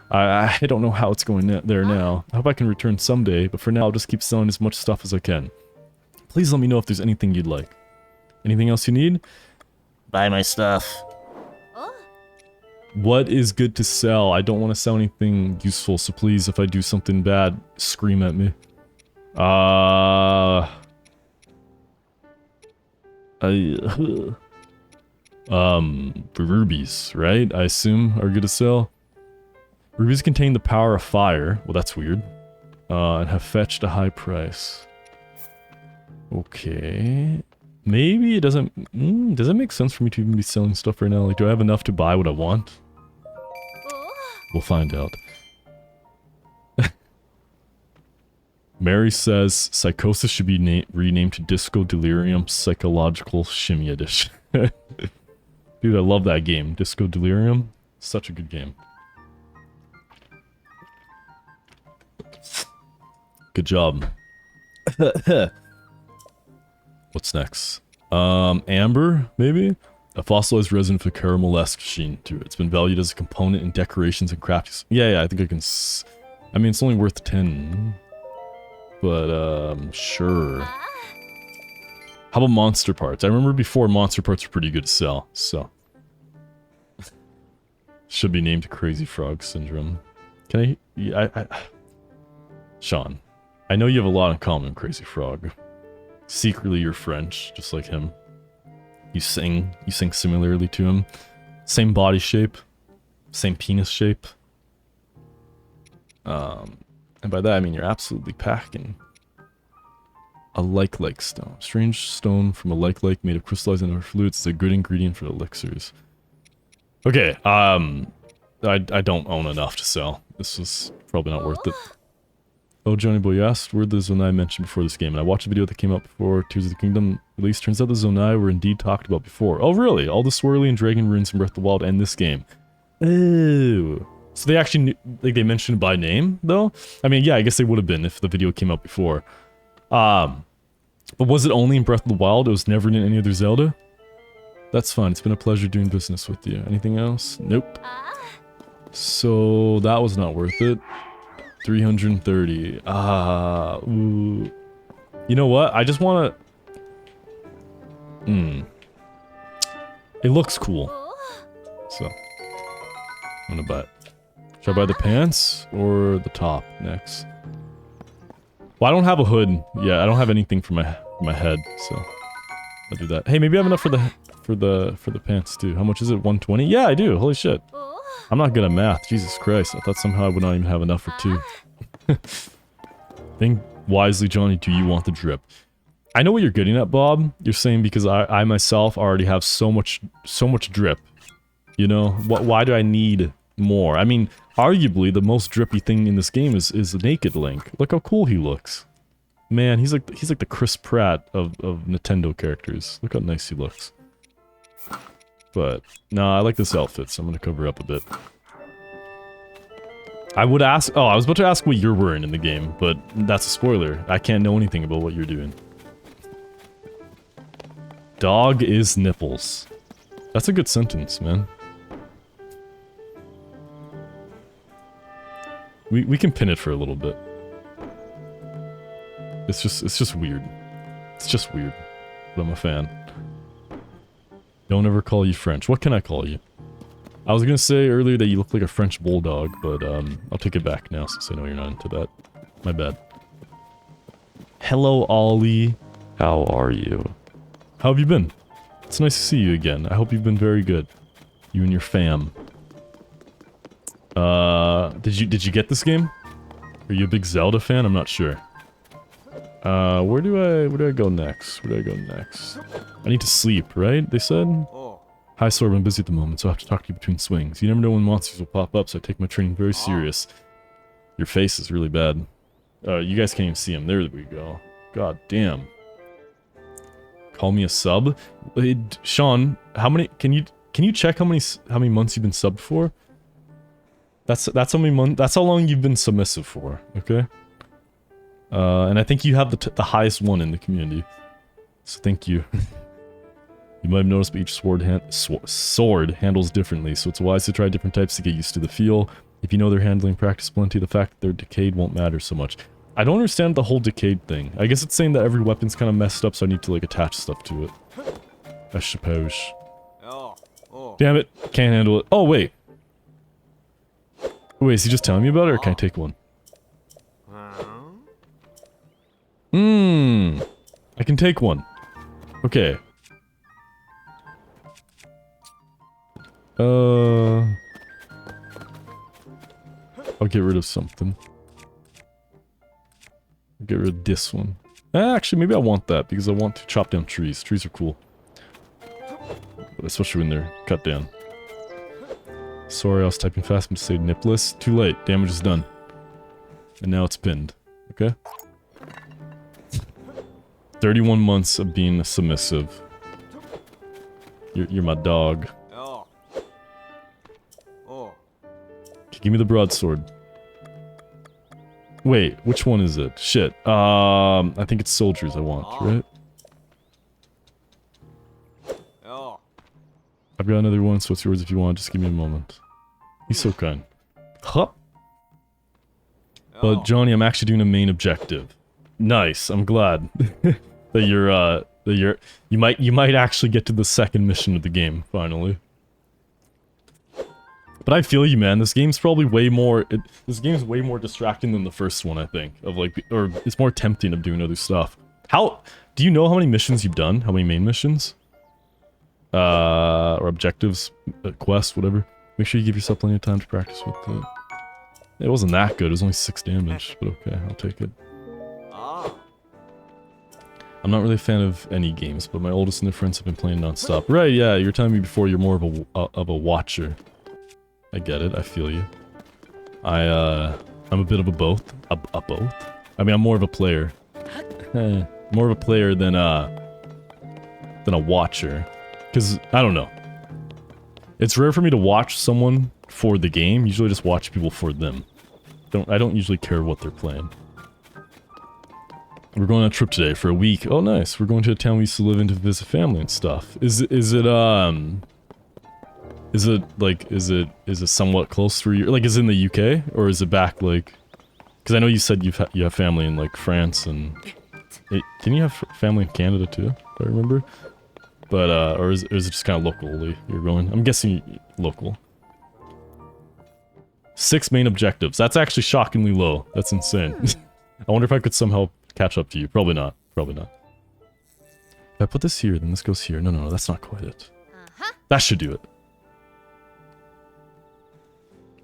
I don't know how it's going there now. I hope I can return someday, but for now I'll just keep selling as much stuff as I can. Please let me know if there's anything you'd like. Anything else you need? Buy my stuff. What is good to sell? I don't want to sell anything useful, so please, if I do something bad, scream at me. Rubies, right? I assume are good to sell. Rubies contain the power of fire. Well, that's weird. And have fetched a high price. Okay. Maybe it doesn't... does it make sense for me to even be selling stuff right now? Like, do I have enough to buy what I want? We'll find out. Mary says Psychosis should be renamed to Disco Delirium Psychological Shimmy Edition. Dude, I love that game. Disco Delirium. Such a good game. Good job. What's next? Amber, maybe? A fossilized resin with a caramel-esque sheen to it. It's been valued as a component in decorations and crafts. Yeah, I think I can... I mean, it's only worth 10. But, sure. How about monster parts? I remember before monster parts were pretty good to sell, so... Should be named Crazy Frog Syndrome. Can I... Sean, I know you have a lot in common, Crazy Frog. Secretly, you're French, just like him. You sing similarly to him. Same body shape. Same penis shape. And by that I mean you're absolutely packing. A like stone. Strange stone from a like made of crystallized inner fluids. It's a good ingredient for elixirs. Okay, I don't own enough to sell. This was probably not worth it. Oh, Johnny Boy, you asked where the Zonai mentioned before this game, and I watched a video that came up before Tears of the Kingdom release. Turns out the Zonai were indeed talked about before. Oh, really? All the swirly and dragon runes from Breath of the Wild and this game. Oh. So they actually knew, like, they mentioned it by name, though? I mean, yeah, I guess they would have been if the video came out before. But was it only in Breath of the Wild? It was never in any other Zelda? That's fine. It's been a pleasure doing business with you. Anything else? Nope. So that was not worth it. 330. Ooh. You know what? I just want to... It looks cool. So, I'm gonna buy it. Should I buy the pants or the top next? Well, I don't have a hood. Yeah, I don't have anything for my head, so I'll do that. Hey, maybe I have enough for the pants too. How much is it? 120? Yeah, I do. Holy shit. I'm not good at math. Jesus Christ. I thought somehow I would not even have enough for two. Think wisely, Johnny. Do you want the drip? I know what you're getting at, Bob. You're saying because I myself already have so much drip. You know, why do I need more? I mean, arguably the most drippy thing in this game is naked Link. Look how cool he looks. Man, he's like the Chris Pratt of Nintendo characters. Look how nice he looks. But no, I like this outfit, so I'm gonna cover up a bit. I would ask. Oh, I was about to ask what you're wearing in the game, but that's a spoiler. I can't know anything about what you're doing. Dog is nipples. That's a good sentence, man. We can pin it for a little bit. It's just weird. It's just weird. But I'm a fan. Don't ever call you French. What can I call you? I was gonna say earlier that you look like a French bulldog, but I'll take it back now since I know you're not into that. My bad. Hello, Ollie. How are you? How have you been? It's nice to see you again. I hope you've been very good. You and your fam. Did you get this game? Are you a big Zelda fan? I'm not sure. Where do I go next? Where do I go next? I need to sleep, right? They said? Hi, Sorb, I'm busy at the moment, so I have to talk to you between swings. You never know when monsters will pop up, so I take my training very serious. Your face is really bad. You guys can't even see him. There we go. God damn. Call me a sub? Sean, how many... Can you check how many months you've been subbed for? That's how many months... That's how long you've been submissive for, okay? And I think you have the highest one in the community. So thank you. You might have noticed, but each sword handles differently, so it's wise to try different types to get used to the feel. If you know their handling practice plenty, the fact that they're decayed won't matter so much. I don't understand the whole decayed thing. I guess it's saying that every weapon's kind of messed up, so I need to, like, attach stuff to it. I suppose. Damn it. Can't handle it. Oh, wait. Wait, is he just telling me about it, or can I take one? I can take one. Okay. I'll get rid of something. I'll get rid of this one. Actually, maybe I want that, because I want to chop down trees. Trees are cool. But especially when they're cut down. Sorry, I was typing fast, but to say nipless. Too late. Damage is done. And now it's pinned. Okay? 31 months of being submissive. You're my dog. Okay, give me the broadsword. Wait, which one is it? Shit. I think it's soldiers I want, right? I've got another one, so it's yours if you want. Just give me a moment. He's so kind. Huh? But Johnny, I'm actually doing a main objective. Nice. I'm glad that you might actually get to the second mission of the game finally. But I feel you, man. This game's probably way more. This game's way more distracting than the first one, I think. Or it's more tempting of doing other stuff. How do you know how many missions you've done? How many main missions? Or objectives, quests, whatever. Make sure you give yourself plenty of time to practice with it. It wasn't that good. It was only 6 damage, but okay, I'll take it. I'm not really a fan of any games, but my oldest and their friends have been playing non-stop. Right, yeah, you were telling me before you're more of a watcher. I get it, I feel you. I'm a bit of a both. A both? I mean, I'm more of a player. More of a player than a watcher. Because, I don't know. It's rare for me to watch someone for the game. Usually just watch people for them. I don't usually care what they're playing. We're going on a trip today for a week. Oh, nice. We're going to a town we used to live in to visit family and stuff. Is it somewhat close for you? Like, is it in the UK? Or is it back, like... Because I know you said you have family in, like, France and... Didn't you have family in Canada, too? If I remember? But, or is it just kind of locally you're going? I'm guessing local. 6 main objectives. That's actually shockingly low. That's insane. I wonder if I could somehow catch up to you. Probably not. Probably not. If I put this here, then this goes here. No, that's not quite it. That should do it.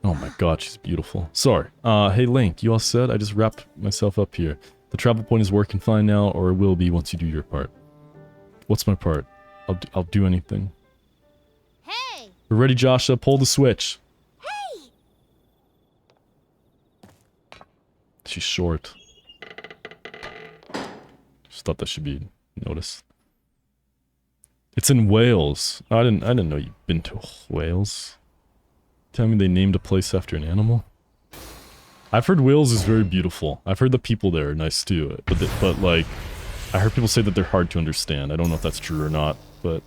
Oh my god, she's beautiful. Sorry. Hey Link, you all set? I just wrapped myself up here. The travel point is working fine now, or it will be once you do your part. What's my part? I'll do anything. Hey! We're ready, Joshua. Pull the switch. Hey! She's short. Just thought that should be noticed. It's in Wales. I didn't know you'd been to Wales. Tell me they named a place after an animal. I've heard Wales is very beautiful. I've heard the people there are nice too. But like, I heard people say that they're hard to understand. I don't know if that's true or not, but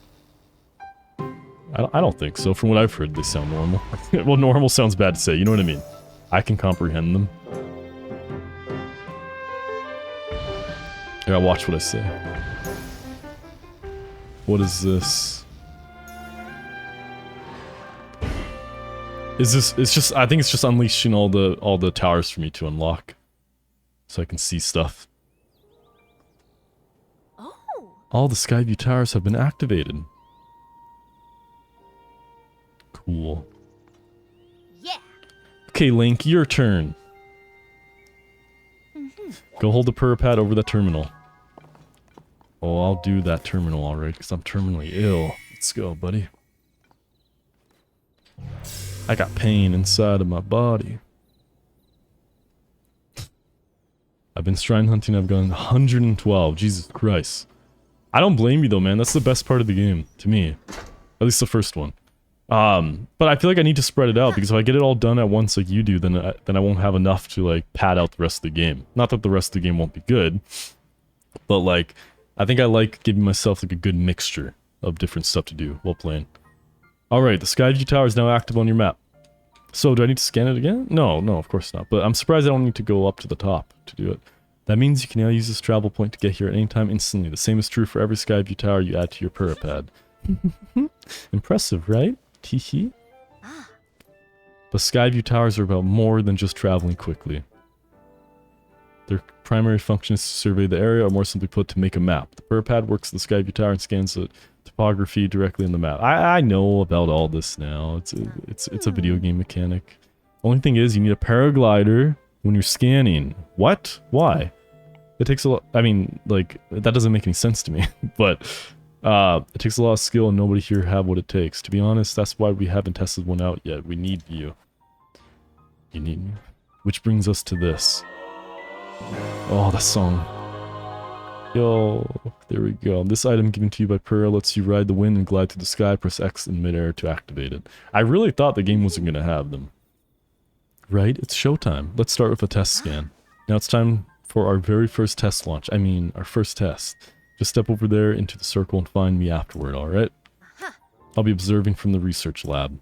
I don't think so. From what I've heard, they sound normal. Well, normal sounds bad to say. You know what I mean? I can comprehend them. I gotta watch what I say. What is this? Is this? It's just. I think it's just unleashing all the towers for me to unlock, so I can see stuff. Oh. All the Skyview towers have been activated. Cool. Yeah. Okay, Link, your turn. Go hold the pad over that terminal. Oh, I'll do that terminal alright, because I'm terminally ill. Let's go, buddy. I got pain inside of my body. I've been shrine hunting, I've gone 112. Jesus Christ. I don't blame you though, man. That's the best part of the game, to me. At least the first one. But I feel like I need to spread it out, because if I get it all done at once like you do, then I won't have enough to, like, pad out the rest of the game. Not that the rest of the game won't be good, but, like, I think I like giving myself, like, a good mixture of different stuff to do while playing. Alright, the Skyview Tower is now active on your map. So, do I need to scan it again? No, of course not. But I'm surprised I don't need to go up to the top to do it. That means you can now use this travel point to get here at any time instantly. The same is true for every Skyview Tower you add to your pad. Impressive, right? Teehee. But Skyview Towers are about more than just traveling quickly. Their primary function is to survey the area, or more simply put, to make a map. The pad works with the Skyview Tower and scans the topography directly in the map. I know about all this now. It's a video game mechanic. Only thing is, you need a paraglider when you're scanning. What? Why? It takes a lot. I mean, like, that doesn't make any sense to me. But it takes a lot of skill, and nobody here have what it takes. To be honest, that's why we haven't tested one out yet. We need you. You need me. Which brings us to this. Oh, that song. Yo, there we go. This item given to you by Pearl lets you ride the wind and glide through the sky. Press X in midair to activate it. I really thought the game wasn't going to have them. Right? It's showtime. Let's start with a test scan. Now it's time for our very first test launch. I mean, our first test. Just step over there into the circle and find me afterward, alright? I'll be observing from the research lab.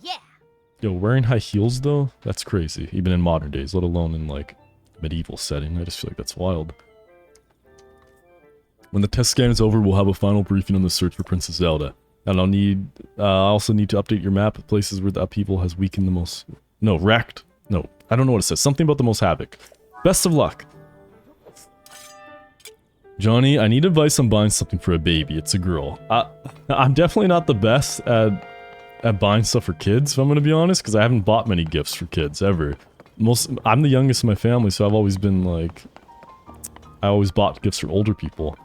Yeah. Yo, wearing high heels though? That's crazy. Even in modern days, let alone in, like, medieval setting. I just feel like that's wild. When the test scan is over, we'll have a final briefing on the search for Princess Zelda. And I also need to update your map of places where the upheaval has weakened the most... No, wrecked. No, I don't know what it says. Something about the most havoc. Best of luck. Johnny, I need advice on buying something for a baby. It's a girl. I'm definitely not the best at buying stuff for kids, if I'm going to be honest, because I haven't bought many gifts for kids, ever. I'm the youngest in my family, so I've always been, like... I always bought gifts for older people.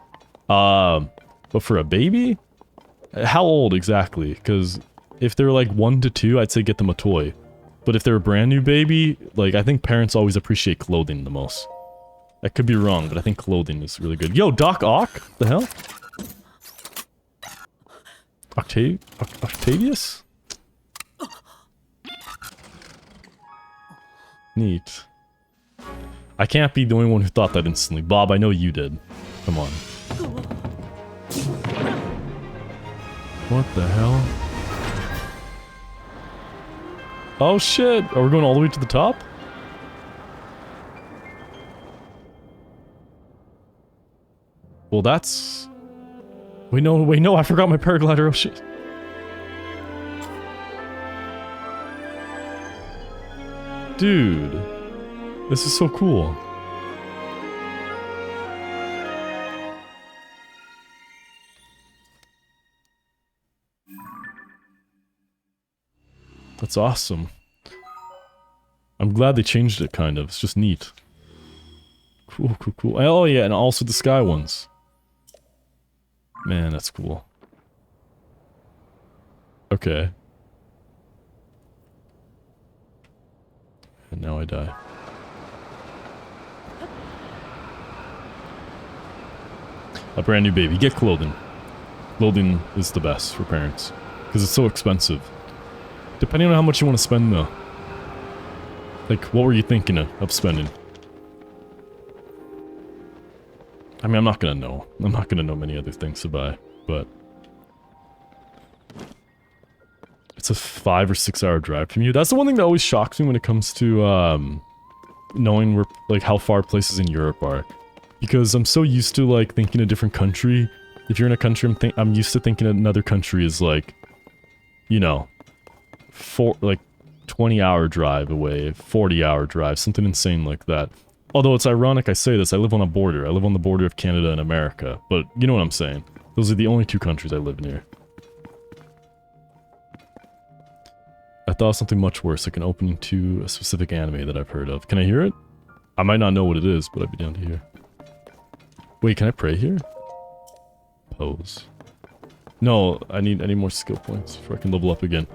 But for a baby? How old exactly? Because if they're like 1 to 2, I'd say get them a toy. But if they're a brand new baby, like, I think parents always appreciate clothing the most. I could be wrong, but I think clothing is really good. Yo, Doc Ock? The hell? Octavius? Neat. I can't be the only one who thought that instantly. Bob, I know you did. Come on. What the hell? Oh shit! Are we going all the way to the top? Well, that's... Wait, no, I forgot my paraglider. Oh shit. Dude. This is so cool. That's awesome. I'm glad they changed it, kind of. It's just neat. Cool. Oh yeah, and also the sky ones. Man, that's cool. Okay. And now I die. A brand new baby. Get clothing. Clothing is the best for parents. Because it's so expensive. Depending on how much you want to spend, though. Like, what were you thinking of spending? I mean, I'm not gonna know. I'm not gonna know many other things to buy, but... It's a 5 or 6 hour drive from you. That's the one thing that always shocks me when it comes to, knowing where, like, how far places in Europe are. Because I'm so used to, like, thinking a different country. If you're in a country, I'm used to thinking another country is, like, you know... like 20-hour drive away, 40-hour drive, something insane like that. Although it's ironic I say this, I live on a border. I live on the border of Canada and America. But you know what I'm saying. Those are the only 2 countries I live near. I thought of something much worse, like an opening to a specific anime that I've heard of. Can I hear it? I might not know what it is, but I'd be down to hear. Wait, can I pray here? Pose. No, I need more skill points before I can level up again.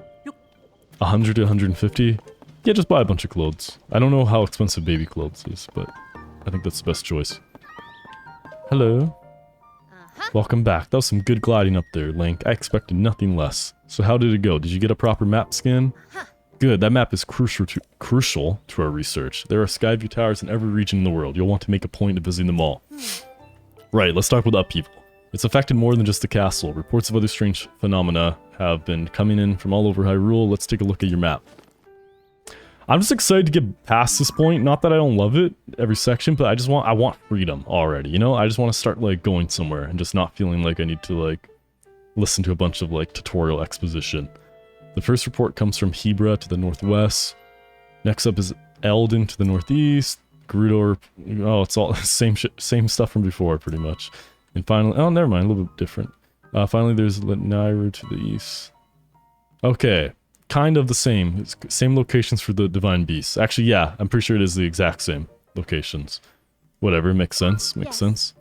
100 to 150? Yeah, just buy a bunch of clothes. I don't know how expensive baby clothes is, but I think that's the best choice. Hello. Welcome back. That was some good gliding up there, Link. I expected nothing less. So how did it go? Did you get a proper map scan? Good, that map is crucial to our research. There are Skyview towers in every region in the world. You'll want to make a point of visiting them all. Right, let's talk about upheaval. It's affected more than just the castle. Reports of other strange phenomena have been coming in from all over Hyrule. Let's take a look at your map. I'm just excited to get past this point. Not that I don't love it, every section, but I want freedom already, you know? I just want to start, like, going somewhere and just not feeling like I need to, like, listen to a bunch of, like, tutorial exposition. The first report comes from Hebra to the northwest. Next up is Eldon to the northeast. Gerudo, oh, it's all same stuff from before, pretty much. And finally, oh, never mind, a little bit different. Finally, there's Naira to the east. Okay. Kind of the same. It's same locations for the Divine Beasts. Actually, yeah, I'm pretty sure it is the exact same locations. Whatever, makes sense. Makes sense.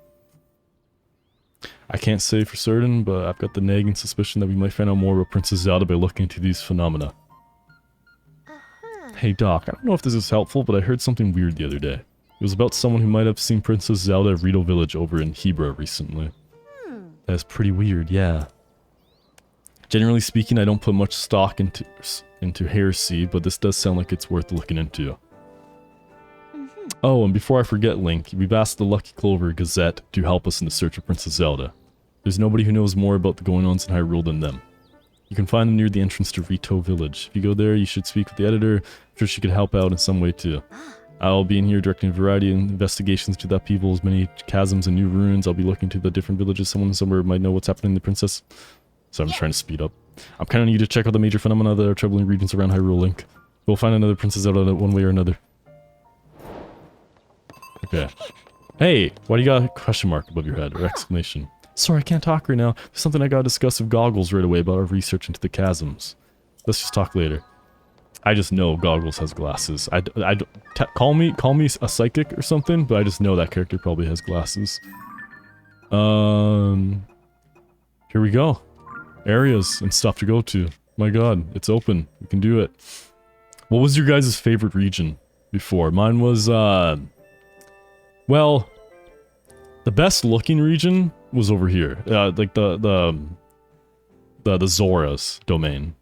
I can't say for certain, but I've got the nagging suspicion that we might find out more about Princess Zelda by looking into these phenomena. Hey Doc, I don't know if this is helpful, but I heard something weird the other day. It was about someone who might have seen Princess Zelda at Rito Village over in Hebra recently. That's pretty weird, yeah. Generally speaking, I don't put much stock into heresy, but this does sound like it's worth looking into. Oh, and before I forget, Link, we've asked the Lucky Clover Gazette to help us in the search of Princess Zelda. There's nobody who knows more about the goings-ons in Hyrule than them. You can find them near the entrance to Rito Village. If you go there, you should speak with the editor. I'm sure she could help out in some way too. I'll be in here directing a variety of investigations to the upheaval, as many chasms and new ruins. I'll be looking to the different villages. Someone somewhere might know what's happening to the princess. So I'm just trying to speed up. I'm counting on you to check out the major phenomena that are troubling regions around Hyrule, Link. We'll find another Princess Zelda one way or another. Okay. Hey, why do you got a question mark above your head, or exclamation? Sorry, I can't talk right now. There's something I gotta discuss with Goggles right away about our research into the chasms. Let's just talk later. I just know Goggles has glasses. Call me a psychic or something, but I just know that character probably has glasses. Here we go. Areas and stuff to go to. My god, it's open. We can do it. What was your guys' favorite region before? Mine was, well, the best looking region was over here. Like the Zora's domain.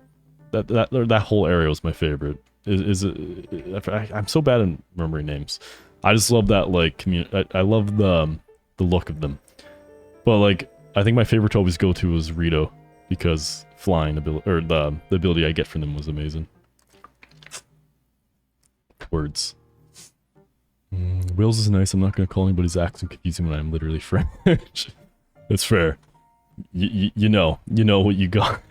That whole area was my favorite. I'm so bad at remembering names. I just love that, like, I love the look of them. But, like, I think my favorite to always go to was Rito, because flying ability, or the ability I get from them was amazing. Words. Wales is nice. I'm not going to call anybody's accent confusing when I'm literally French. That's fair. You know what you got.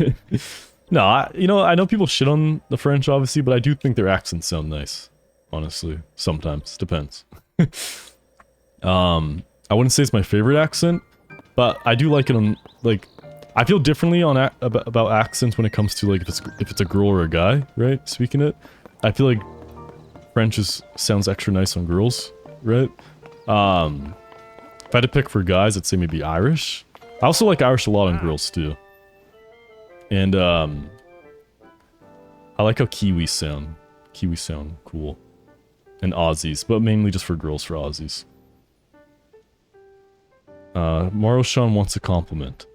No, I know people shit on the French, obviously, but I do think their accents sound nice. Honestly, sometimes. Depends. I wouldn't say it's my favorite accent, but I do like it on, like, I feel differently on about accents when it comes to, like, if it's a girl or a guy, right? Speaking it. I feel like French sounds extra nice on girls, right? If I had to pick for guys, I'd say maybe Irish. I also like Irish a lot on girls, too. And, I like how Kiwis sound. Kiwis sound cool. And Aussies, but mainly just for girls, for Aussies. Mario Sean wants a compliment.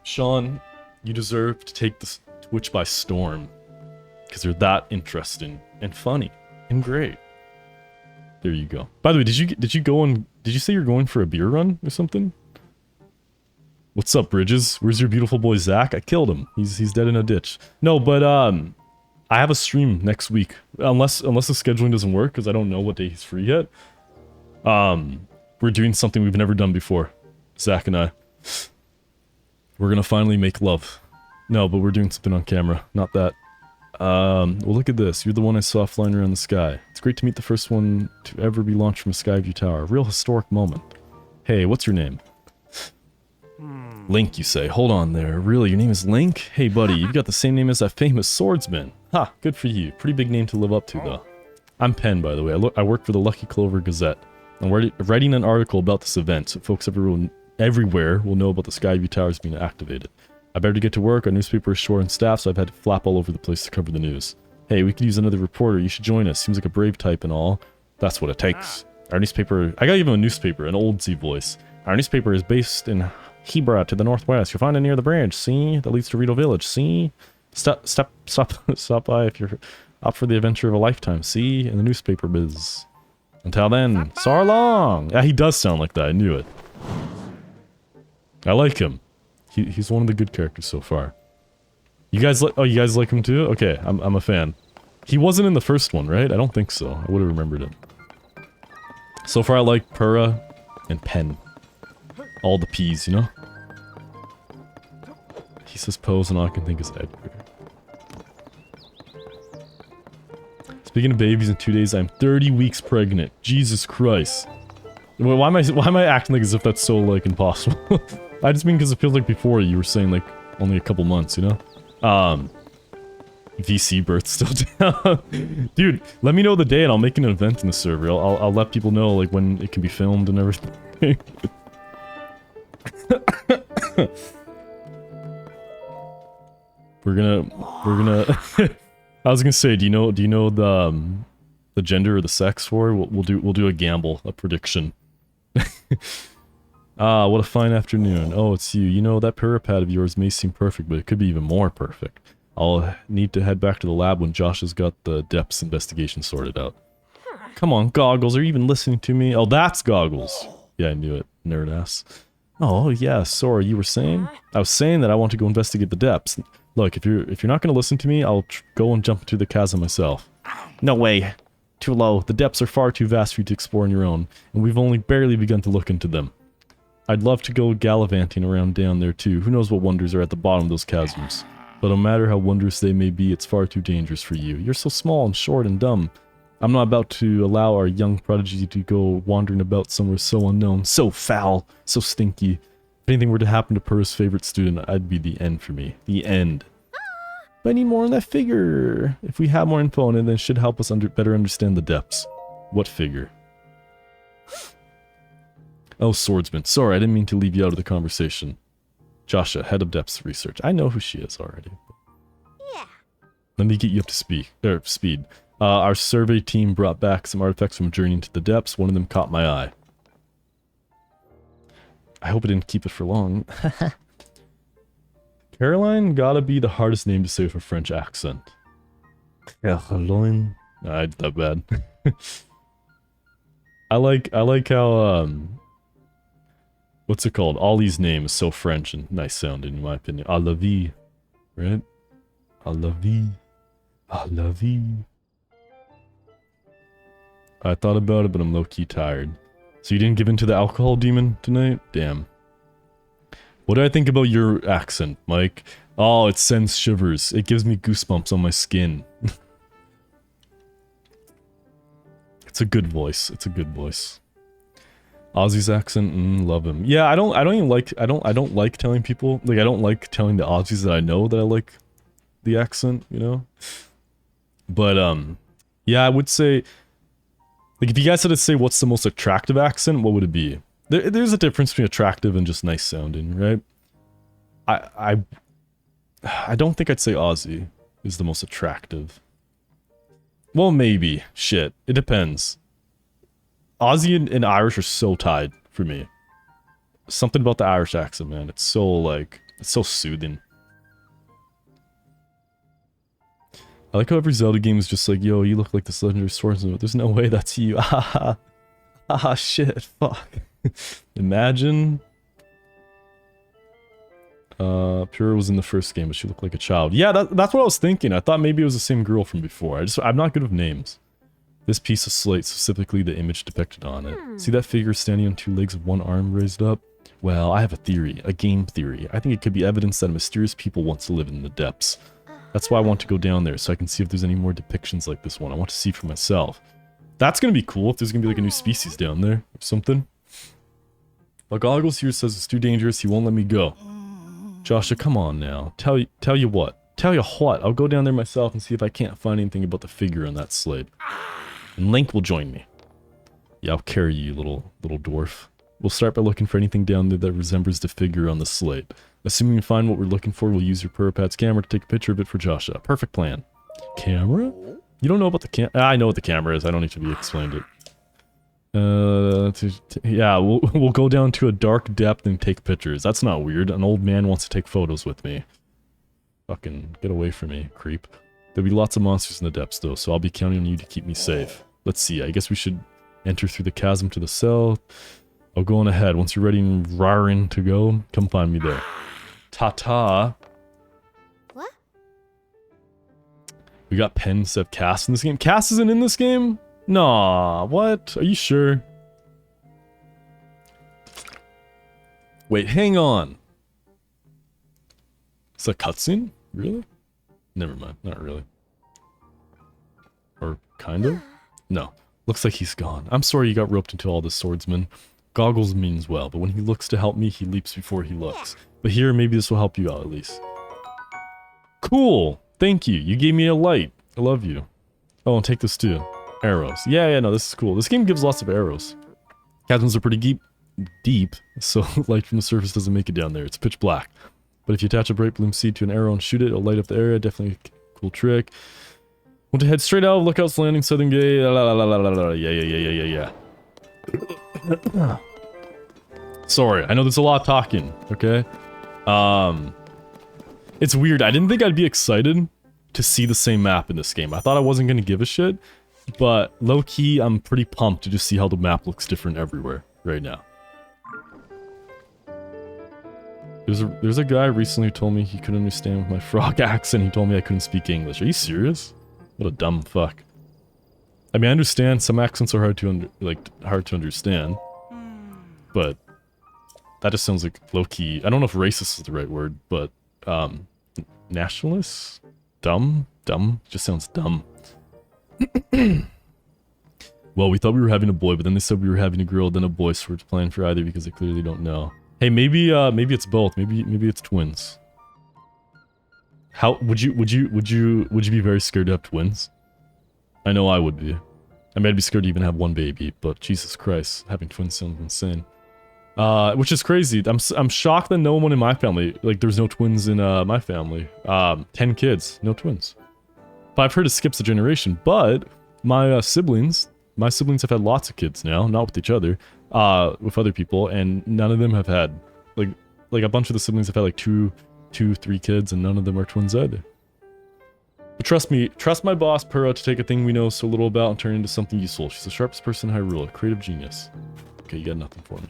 Sean, you deserve to take this Twitch by storm. Because you're that interesting and funny and great. There you go. By the way, did you say you're going for a beer run or something? What's up, Bridges? Where's your beautiful boy Zach? I killed him. He's dead in a ditch. No, but I have a stream next week. Unless the scheduling doesn't work, because I don't know what day he's free yet. We're doing something we've never done before. Zach and I. We're gonna finally make love. No, but we're doing something on camera. Not that. Well, look at this. You're the one I saw flying around the sky. It's great to meet the first one to ever be launched from a Skyview tower. A real historic moment. Hey, what's your name? Link, you say. Hold on there. Really, your name is Link? Hey, buddy, you've got the same name as that famous swordsman. Ha, good for you. Pretty big name to live up to, though. I'm Penn, by the way. I work for the Lucky Clover Gazette. I'm writing an article about this event so folks everywhere will know about the Skyview Towers being activated. I better get to work. Our newspaper is short on staff, so I've had to flap all over the place to cover the news. Hey, we could use another reporter. You should join us. Seems like a brave type and all. That's what it takes. Our newspaper... I gotta give him a newspaper, an old Z voice. Our newspaper is based in Hebra to the northwest. You'll find it near the bridge, see? That leads to Rito Village, see? Stop by if you're up for the adventure of a lifetime, see? In the newspaper biz. Until then, so long! Yeah, he does sound like that. I knew it. I like him. He's one of the good characters so far. You guys like? Oh, you guys like him too? Okay, I'm a fan. He wasn't in the first one, right? I don't think so. I would have remembered him. So far, I like Purra and Penn. All the P's, you know? He says pose and all I can think is Edgar. Speaking of babies, in 2 days, I'm 30 weeks pregnant. Jesus Christ. Why am I acting like as if that's so, like, impossible? I just mean because it feels like before you were saying, like, only a couple months, you know? VC birth still down. Dude, let me know the day and I'll make an event in the server. I'll let people know, like, when it can be filmed and everything. We're gonna I was gonna say, do you know the gender or the sex for it? We'll do a gamble, a prediction. Ah, what a fine afternoon. Oh, it's you. You know, that parapet of yours may seem perfect, but it could be even more perfect. I'll need to head back to the lab when Josh has got the depths investigation sorted out. Come on, Goggles, are you even listening to me? Oh, that's Goggles. Yeah, I knew it, nerd ass. Oh, yeah, sorry, you were saying? I was saying that I want to go investigate the depths. Look, if you're not going to listen to me, I'll go and jump into the chasm myself. No way. Too low. The depths are far too vast for you to explore on your own, and we've only barely begun to look into them. I'd love to go gallivanting around down there too. Who knows what wonders are at the bottom of those chasms. But no matter how wondrous they may be, it's far too dangerous for you. You're so small and short and dumb. I'm not about to allow our young prodigy to go wandering about somewhere so unknown, so foul, so stinky. If anything were to happen to Purra's favorite student, I'd be the end for me. The end. But I need more on that figure. If we have more info on it, then it should help us better understand the depths. What figure? Oh, swordsman. Sorry, I didn't mean to leave you out of the conversation. Joshua, head of depths research. I know who she is already. Yeah. Let me get you up to speed. Our survey team brought back some artifacts from a journey into the depths. One of them caught my eye. I hope it didn't keep it for long. Caroline gotta be the hardest name to say with a French accent. Caroline. Nah, I did that bad. I like how what's it called? Ollie's name is so French and nice sounding in my opinion. A la vie, right? A la vie. A la vie. I thought about it, but I'm low-key tired. So you didn't give in to the alcohol demon tonight? Damn. What do I think about your accent, Mike? Oh, it sends shivers. It gives me goosebumps on my skin. It's a good voice. It's a good voice. Ozzy's accent, love him. Yeah, I don't like telling people, like, I don't like telling the Aussies that I know that I like the accent, you know? But, yeah, I would say, like, if you guys had to say what's the most attractive accent, what would it be? There's a difference between attractive and just nice sounding, right? I don't think I'd say Aussie is the most attractive. Well, maybe. Shit. It depends. Aussie and Irish are so tied for me. Something about the Irish accent, man. It's so, like, it's so soothing. I like how every Zelda game is just like, yo, you look like this legendary swordsman. There's no way that's you. Ah, shit. Fuck. Imagine. Pura was in the first game, but she looked like a child. Yeah, that's what I was thinking. I thought maybe it was the same girl from before. I'm not good with names. This piece of slate, specifically the image depicted on it. See that figure standing on two legs with one arm raised up? Well, I have a theory, a game theory. I think it could be evidence that a mysterious people wants to live in the depths. That's why I want to go down there, so I can see if there's any more depictions like this one. I want to see for myself. That's gonna be cool if there's gonna be like a new species down there or something. Well, Goggles here says it's too dangerous, he won't let me go. Joshua, come on now. Tell you what. I'll go down there myself and see if I can't find anything about the figure on that slate. And Link will join me. Yeah, I'll carry you, little dwarf. We'll start by looking for anything down there that resembles the figure on the slate. Assuming we find what we're looking for, we'll use your Purapat's camera to take a picture of it for Joshua. Perfect plan. Camera? You don't know about the I know what the camera is. I don't need to be explained it. Yeah, we'll go down to a dark depth and take pictures. That's not weird. An old man wants to take photos with me. Fucking get away from me, creep. There'll be lots of monsters in the depths though, so I'll be counting on you to keep me safe. Let's see, I guess we should enter through the chasm to the south. I'll go on ahead. Once you're ready and raring to go, come find me there. Ta-ta. What? We got Pen instead of Cass in this game. Cass isn't in this game? Nah, what? Are you sure? Wait, hang on. Is that a cutscene? Really? Never mind, not really. Or kind of? No. Looks like he's gone. I'm sorry you got roped into all this, swordsman. Goggles means well, but when he looks to help me, he leaps before he looks. But here, maybe this will help you out at least. Cool! Thank you. You gave me a light. I love you. Oh, and take this too. Arrows. Yeah, no, this is cool. This game gives lots of arrows. Chasms are pretty deep, so light from the surface doesn't make it down there. It's pitch black. But if you attach a bright bloom seed to an arrow and shoot it, it'll light up the area. Definitely a cool trick. Want to head straight out of Lookout's Landing, Southern Gate. Yeah. Sorry, I know there's a lot of talking, okay? It's weird. I didn't think I'd be excited to see the same map in this game. I thought I wasn't going to give a shit, but low-key, I'm pretty pumped to just see how the map looks different everywhere right now. There's a guy recently who told me he couldn't understand with my frog accent. He told me I couldn't speak English. Are you serious? What a dumb fuck. I mean, I understand some accents are hard to understand, but that just sounds like low-key. I don't know if racist is the right word, but nationalist? Dumb? Just sounds dumb. Well, we thought we were having a boy, but then they said we were having a girl, then a boy, so we're planning for either because they clearly don't know. Hey, maybe it's both. Maybe it's twins. How would you be very scared to have twins? I know I would be. I mean, I'd be scared to even have one baby, but Jesus Christ, having twins sounds insane. Which is crazy. I'm shocked that no one in my family, like there's no twins in my family. 10 kids, no twins. But I've heard it skips a generation, but my siblings have had lots of kids now, not with each other, with other people, and none of them have had, like a bunch of the siblings have had like two, 3 kids, and none of them are twins either. But trust me, trust my boss, Pura, to take a thing we know so little about and turn it into something useful. She's the sharpest person in Hyrule, a creative genius. Okay, you got nothing for me.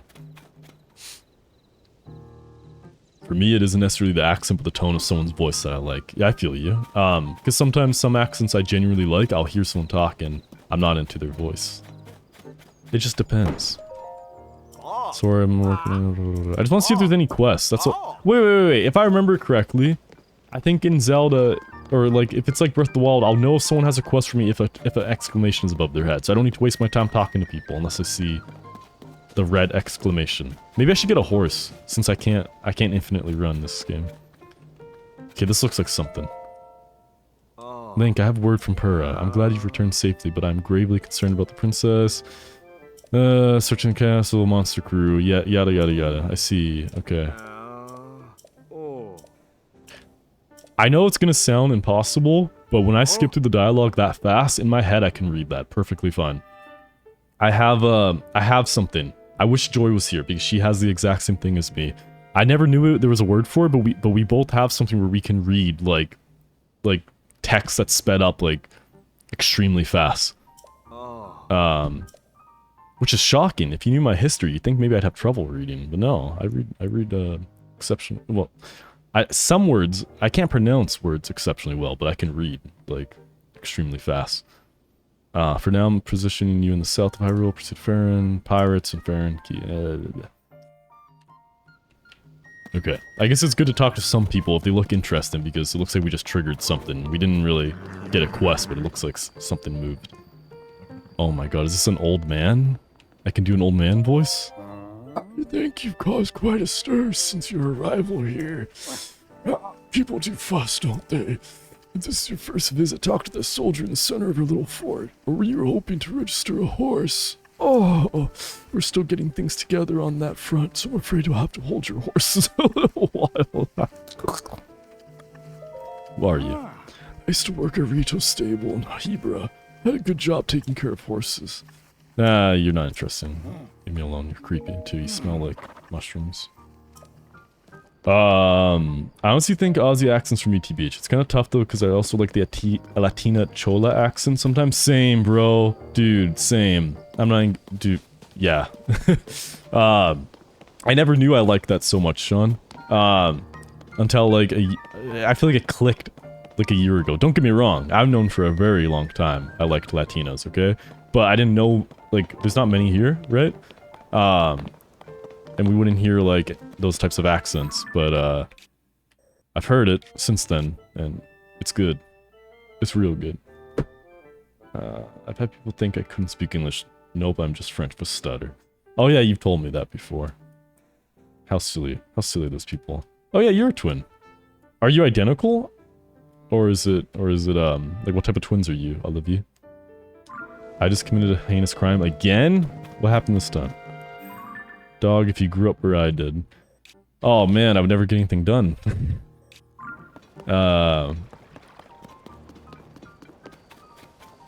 For me, it isn't necessarily the accent, but the tone of someone's voice that I like. Yeah, I feel you. Because sometimes some accents I genuinely like, I'll hear someone talk and I'm not into their voice. It just depends. Sorry, I'm working. I just want to see if there's any quests. That's all. Wait. If I remember correctly, I think in Zelda, or like if it's like Breath of the Wild, I'll know if someone has a quest for me if an exclamation is above their head. So I don't need to waste my time talking to people unless I see the red exclamation. Maybe I should get a horse since I can't infinitely run this game. Okay, this looks like something. Link, I have word from Pura. I'm glad you've returned safely, but I'm gravely concerned about the princess. Searching the castle, monster crew, yada. I see. Okay. I know it's gonna sound impossible, but when I skip through the dialogue that fast, in my head I can read that perfectly fine. I have something. I wish Joy was here because she has the exact same thing as me. I never knew there was a word for it, but we both have something where we can read like text that's sped up like extremely fast. Which is shocking. If you knew my history, you'd think maybe I'd have trouble reading, but no, I read exception. Well, some words I can't pronounce words exceptionally well, but I can read like extremely fast. For now, I'm positioning you in the south of Hyrule, pursuit Farron, pirates, and Farron. Okay. I guess it's good to talk to some people if they look interesting, because it looks like we just triggered something. We didn't really get a quest, but it looks like something moved. Oh my god, is this an old man? I can do an old man voice? I think you've caused quite a stir since your arrival here. People do fuss, don't they? If this is your first visit, talk to the soldier in the center of your little fort. Or were you hoping to register a horse? Oh, we're still getting things together on that front, so I'm afraid you'll have to hold your horses a little while. Who are you? I used to work at Rito's stable in Hebra. Had a good job taking care of horses. Nah, you're not interesting. Leave me alone, you're creepy too, you smell like mushrooms. I honestly think Aussie accents from UTBH. It's kind of tough though, because I also like the Latina Chola accent sometimes. Same, bro. Dude, same. I'm not... Dude, yeah. I never knew I liked that so much, Sean. Until like I feel like it clicked like a year ago. Don't get me wrong. I've known for a very long time I liked Latinos, okay? But I didn't know, like, there's not many here, right? And we wouldn't hear, like, those types of accents, but, I've heard it since then, and it's good. It's real good. I've had people think I couldn't speak English. Nope, I'm just French with stutter. Oh yeah, you've told me that before. How silly. How silly those people. Oh yeah, you're a twin. Are you identical? Or is it, like, what type of twins are you, Olivia? I just committed a heinous crime again? What happened this time? Dog, if you grew up where I did. Oh man, I would never get anything done.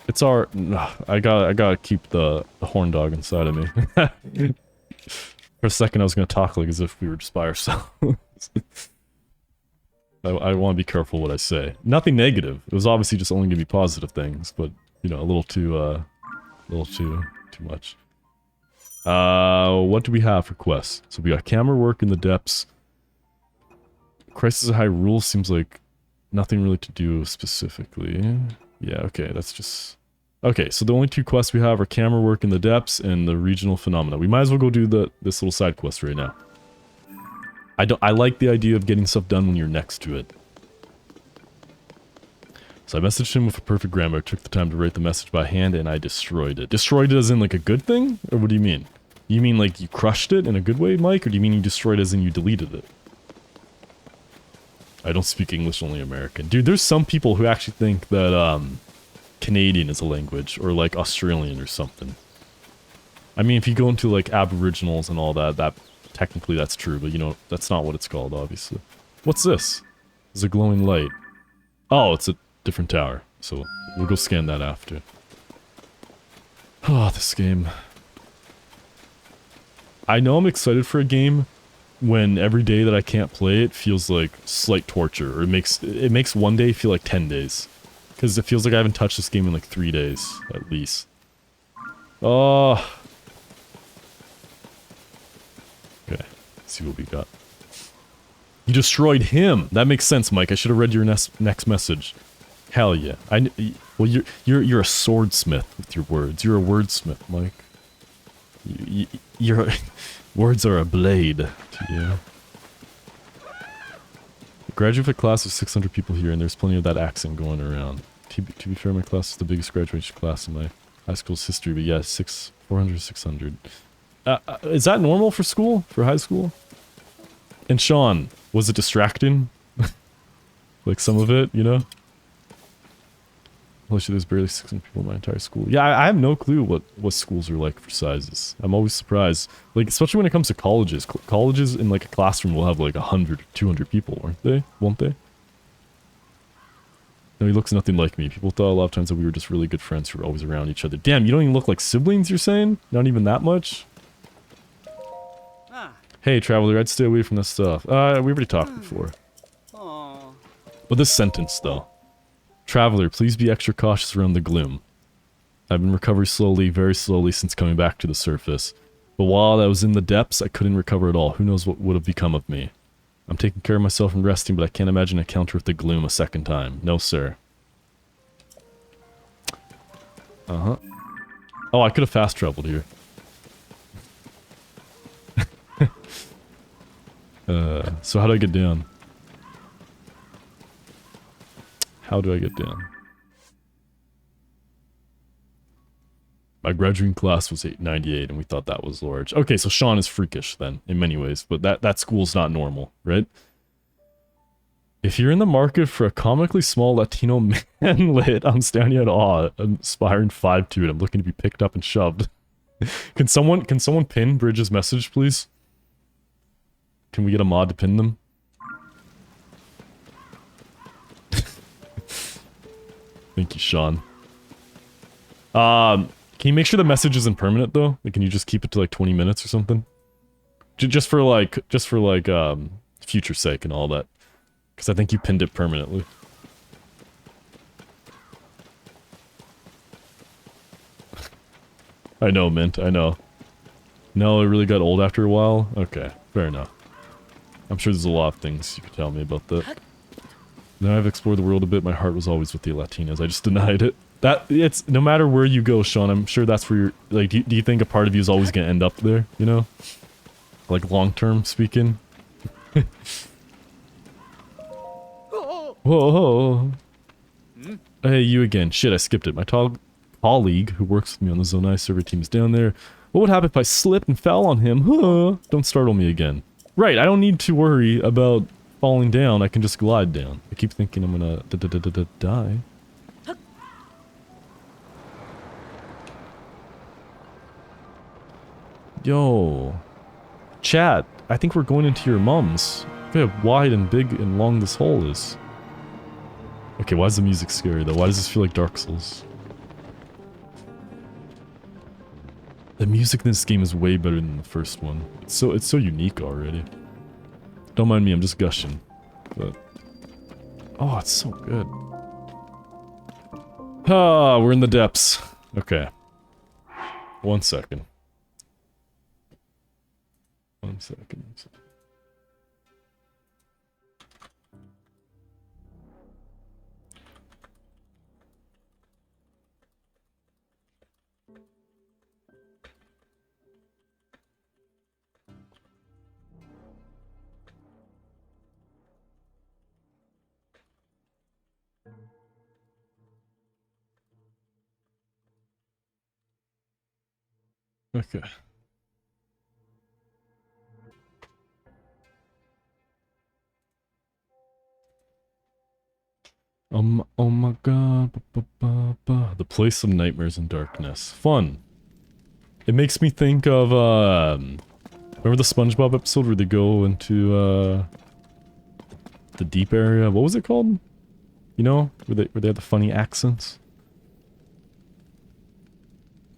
It's our... I gotta keep the horn dog inside of me. For a second I was gonna talk like as if we were just by ourselves. I want to be careful what I say. Nothing negative. It was obviously just only gonna be positive things, but, you know, a little too much. What do we have for quests? So we got camera work in the depths. Crisis of High Rule seems like nothing really to do specifically. Yeah, okay, that's just... Okay, so the only two quests we have are camera work in the depths and the regional phenomena. We might as well go do this little side quest right now. I like the idea of getting stuff done when you're next to it. So I messaged him with a perfect grammar, took the time to write the message by hand, and I destroyed it. Destroyed it as in like a good thing? Or what do you mean? You mean like you crushed it in a good way, Mike? Or do you mean you destroyed it as in you deleted it? I don't speak English, only American. Dude, there's some people who actually think that Canadian is a language, or like Australian or something. I mean, if you go into like Aboriginals and all that technically that's true, but you know, that's not what it's called, obviously. What's this? It's a glowing light. Oh, it's a different tower, so we'll go scan that after. Oh, this game. I know I'm excited for a game when every day that I can't play it feels like slight torture, or it makes one day feel like 10 days. Because it feels like I haven't touched this game in like 3 days, at least. Oh. Okay, let's see what we got. You destroyed him! That makes sense, Mike. I should have read your next message. Hell yeah. Well, you're a swordsmith with your words. You're a wordsmith, Mike. Your words are a blade to you. Graduate class of 600 people here, and there's plenty of that accent going around. To be fair, my class is the biggest graduation class in my high school's history, but yeah, 400, 600. Is that normal for school? For high school? And Sean, was it distracting? Like some of it, you know? Holy shit, there's barely 600 people in my entire school. Yeah, I have no clue what schools are like for sizes. I'm always surprised. Like, especially when it comes to colleges. Colleges in, like, a classroom will have, like, 100, 200 people, won't they? No, he looks nothing like me. People thought a lot of times that we were just really good friends who were always around each other. Damn, you don't even look like siblings, you're saying? Not even that much? Hey, traveler, I'd stay away from this stuff. We already talked before. But this sentence, though. Traveler, please be extra cautious around the gloom. I've been recovering slowly, very slowly since coming back to the surface. But while I was in the depths, I couldn't recover at all. Who knows what would have become of me. I'm taking care of myself and resting, but I can't imagine a encounter with the gloom a second time. No, sir. Uh-huh. Oh, I could have fast traveled here. So how do I get down? How do I get down? My graduating class was 898 and we thought that was large. Okay, so Sean is freakish then, in many ways, but that school's not normal, right? If you're in the market for a comically small Latino man lit, I'm standing at awe, aspiring 5'2", and I'm looking to be picked up and shoved. Can someone pin Bridge's message, please? Can we get a mod to pin them? Thank you, Sean. Can you make sure the message isn't permanent though? Like, can you just keep it to like 20 minutes or something? Just for like future sake and all that. Because I think you pinned it permanently. I know, Mint, I know. No, it really got old after a while? Okay, fair enough. I'm sure there's a lot of things you could tell me about that. Now I've explored the world a bit, my heart was always with the Latinos. I just denied it. It's no matter where you go, Sean, I'm sure that's where you're, like, do you think a part of you is always gonna end up there, you know? Like, long-term speaking? Whoa. Hey, you again. Shit, I skipped it. My colleague who works with me on the Zonai server team is down there. What would happen if I slipped and fell on him? Huh? Don't startle me again. Right, I don't need to worry about falling down. I can just glide down. I keep thinking I'm gonna die. Yo. Chat, I think we're going into your mom's. Look how wide and big and long this hole is. Okay, why is the music scary though? Why does this feel like Dark Souls? The music in this game is way better than the first one. It's so unique already. Don't mind me, I'm just gushing. But oh, it's so good. Ah, we're in the depths. Okay. 1 second. 1 second. Okay. Oh my god. The Place of Nightmares and Darkness. Fun. It makes me think of, remember the SpongeBob episode where they go into, the deep area? What was it called? You know? Where they had the funny accents?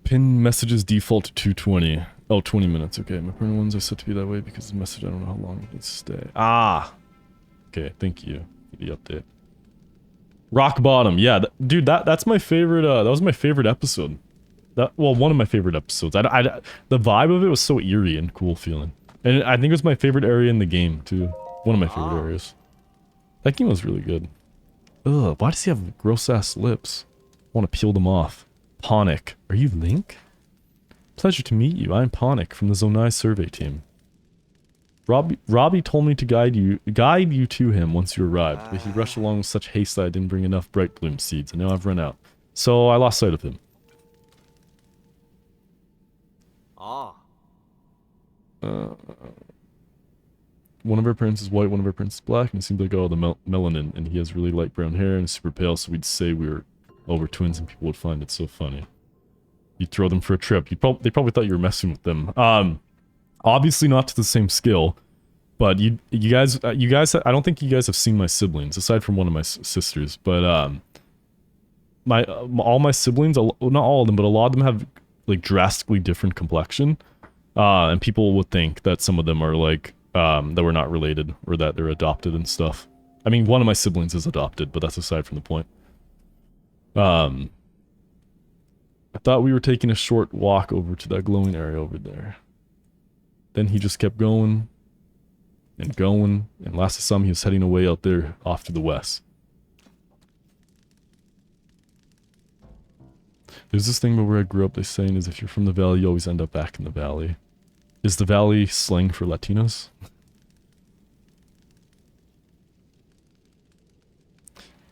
Pin messages default to 220. Oh, 20 minutes. Okay, my permanent ones are set to be that way because the message, I don't know how long it needs to stay. Ah! Okay, thank you for the update. Rock Bottom. Yeah, dude, that's my favorite, that was my favorite episode. Well, one of my favorite episodes. The vibe of it was so eerie and cool feeling. And I think it was my favorite area in the game, too. One of my favorite areas. That game was really good. Ugh, why does he have gross-ass lips? I want to peel them off. Ponic. Are you Link? Pleasure to meet you. I'm Ponic from the Zonai survey team. Robbie told me to guide you to him once you arrived, but he rushed along with such haste that I didn't bring enough bright bloom seeds, and now I've run out. So I lost sight of him. One of our parents is white, one of our parents is black, and it seemed like all the melanin, and he has really light brown hair and is super pale, so we'd say we were twins, and people would find it so funny. You'd throw them for a trip. They probably thought you were messing with them. Obviously not to the same skill, but you guys, I don't think you guys have seen my siblings, aside from one of my sisters, but, all my siblings, not all of them, but a lot of them have, like, drastically different complexion, and people would think that some of them are, like, that we're not related, or that they're adopted and stuff. I mean, one of my siblings is adopted, but that's aside from the point. I thought we were taking a short walk over to that glowing area over there. Then he just kept going, and last I saw him, he was heading away out there, off to the west. There's this thing about where I grew up, they're saying is if you're from the valley, you always end up back in the valley. Is the valley slang for Latinos?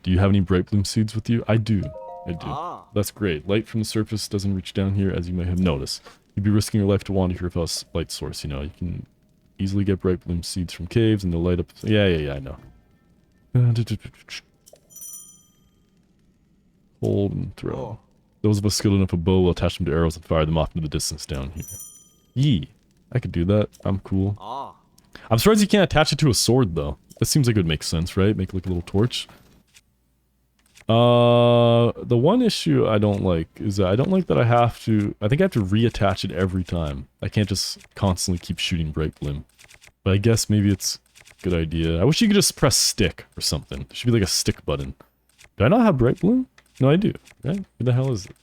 Do you have any bright bloom seeds with you? I do. I do. That's great. Light from the surface doesn't reach down here, as you may have noticed. You'd be risking your life to wander here without a light source, you know. You can easily get bright bloom seeds from caves and they'll light up. Yeah, I know. Hold and throw. Those of us skilled enough with a bow will attach them to arrows and fire them off into the distance down here. Yee. I could do that. I'm cool. I'm surprised you can't attach it to a sword, though. That seems like it would make sense, right? Make it like a little torch. The one issue I don't like is that I don't like that I have to... I think I have to reattach it every time. I can't just constantly keep shooting bright bloom. But I guess maybe it's a good idea. I wish you could just press stick or something. There should be like a stick button. Do I not have bright bloom? No, I do. Right? What the hell is it?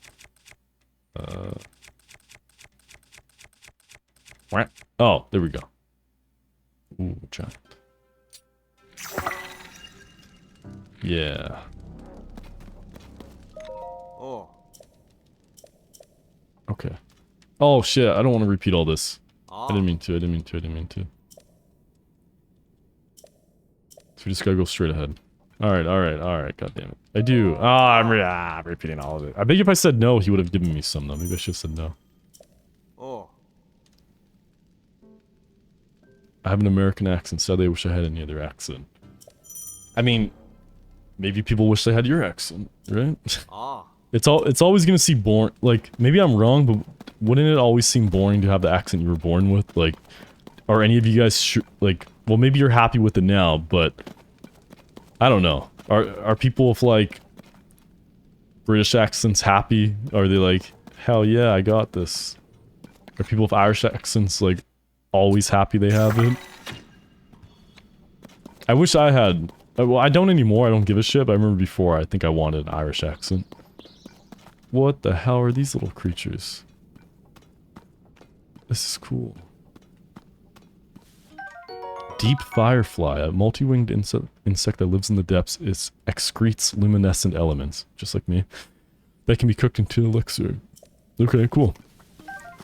Oh, there we go. Ooh, giant. Yeah. Okay. Oh shit, I don't want to repeat all this. I didn't mean to. So we just gotta go straight ahead. Alright, god damn it. I do. I'm repeating all of it. I bet if I said no, he would have given me some though. Maybe I should have said no. I have an American accent, sadly I wish I had any other accent. I mean, maybe people wish they had your accent, right? It's always gonna seem boring. Like, maybe I'm wrong, but wouldn't it always seem boring to have the accent you were born with? Like, are any of you guys like, well, maybe you're happy with it now, but I don't know. Are people with like British accents happy? Are they like, hell yeah, I got this? Are people with Irish accents like always happy they have it? I wish I had. Well, I don't anymore. I don't give a shit. But I remember before, I think I wanted an Irish accent. What the hell are these little creatures? This is cool. Deep firefly, a multi-winged insect that lives in the depths, excretes luminescent elements, just like me. That can be cooked into elixir. Okay, cool.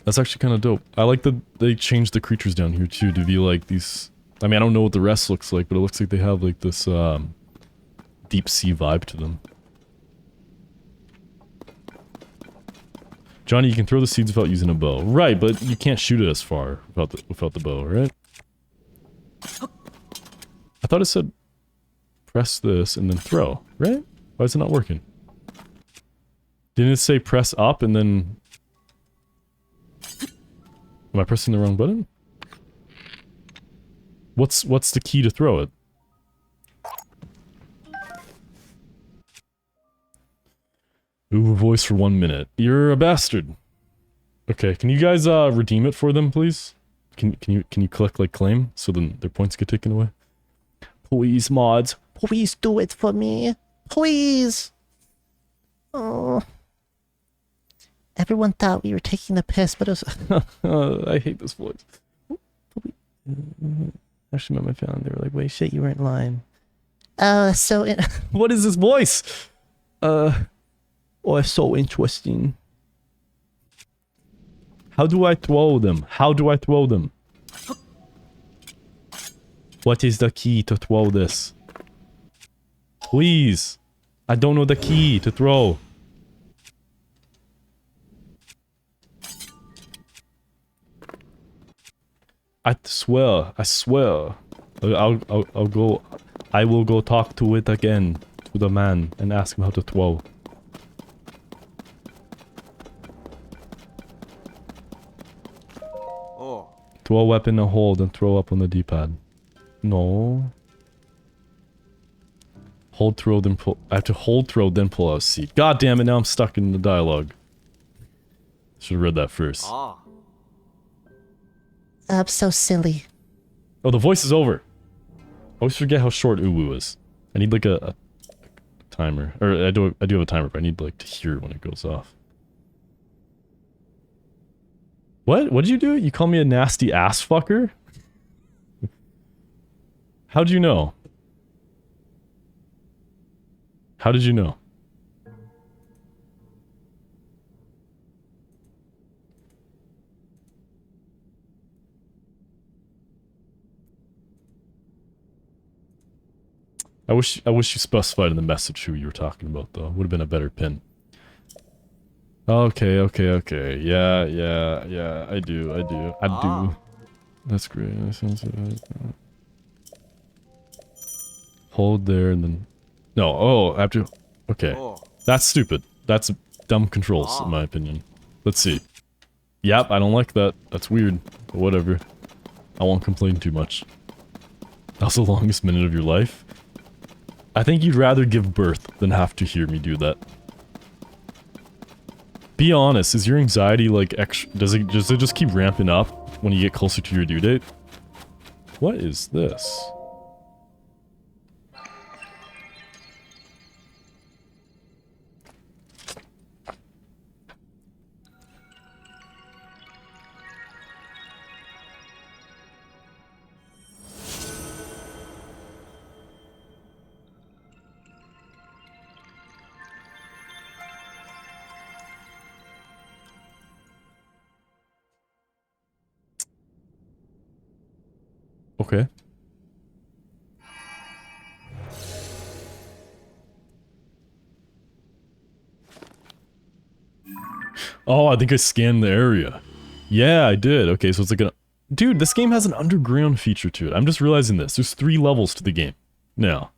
That's actually kind of dope. I like that they changed the creatures down here too to be like these... I mean, I don't know what the rest looks like, but it looks like they have like this deep sea vibe to them. Johnny, you can throw the seeds without using a bow. Right, but you can't shoot it as far without the bow, right? I thought it said press this and then throw, right? Why is it not working? Didn't it say press up and then... Am I pressing the wrong button? What's the key to throw it? Ooh, voice for 1 minute. You're a bastard. Okay, can you guys redeem it for them, please? Can you click like claim so then their points get taken away? Please, mods. Please do it for me. Please. Oh. Everyone thought we were taking the piss, but it was... I hate this voice. Actually met my family. They were like, wait, shit, you weren't lying. So... What is this voice? Oh, it's so interesting. How do I throw them? How do I throw them? What is the key to throw this? Please. I don't know the key to throw. I swear. I'll go. I will go talk to it again, to the man, and ask him how to throw. Throw a weapon and hold and throw up on the D-pad. No. Hold, throw, then pull. I have to hold, throw, then pull out a seat. God damn it, now I'm stuck in the dialogue. Should have read that first. I'm so silly. Oh, the voice is over. I always forget how short Uwu is. I need like a timer. Or I do have a timer, but I need like to hear it when it goes off. What? What did you do? You call me a nasty ass fucker? How'd you know? How did you know? I wish you specified in the message who you were talking about, though. Would have been a better pin. Okay. Yeah. I do. That's great. That sounds good. Hold there and then... No, oh, I have to... Okay. That's stupid. That's dumb controls, in my opinion. Let's see. Yep, I don't like that. That's weird. But whatever. I won't complain too much. That was the longest minute of your life? I think you'd rather give birth than have to hear me do that. Be honest, is your anxiety like extra... Does it just keep ramping up when you get closer to your due date? What is this? Okay. Oh, I think I scanned the area. Yeah, I did. Okay, so it's like a... Dude, this game has an underground feature to it. I'm just realizing this. There's 3 levels to the game. Now,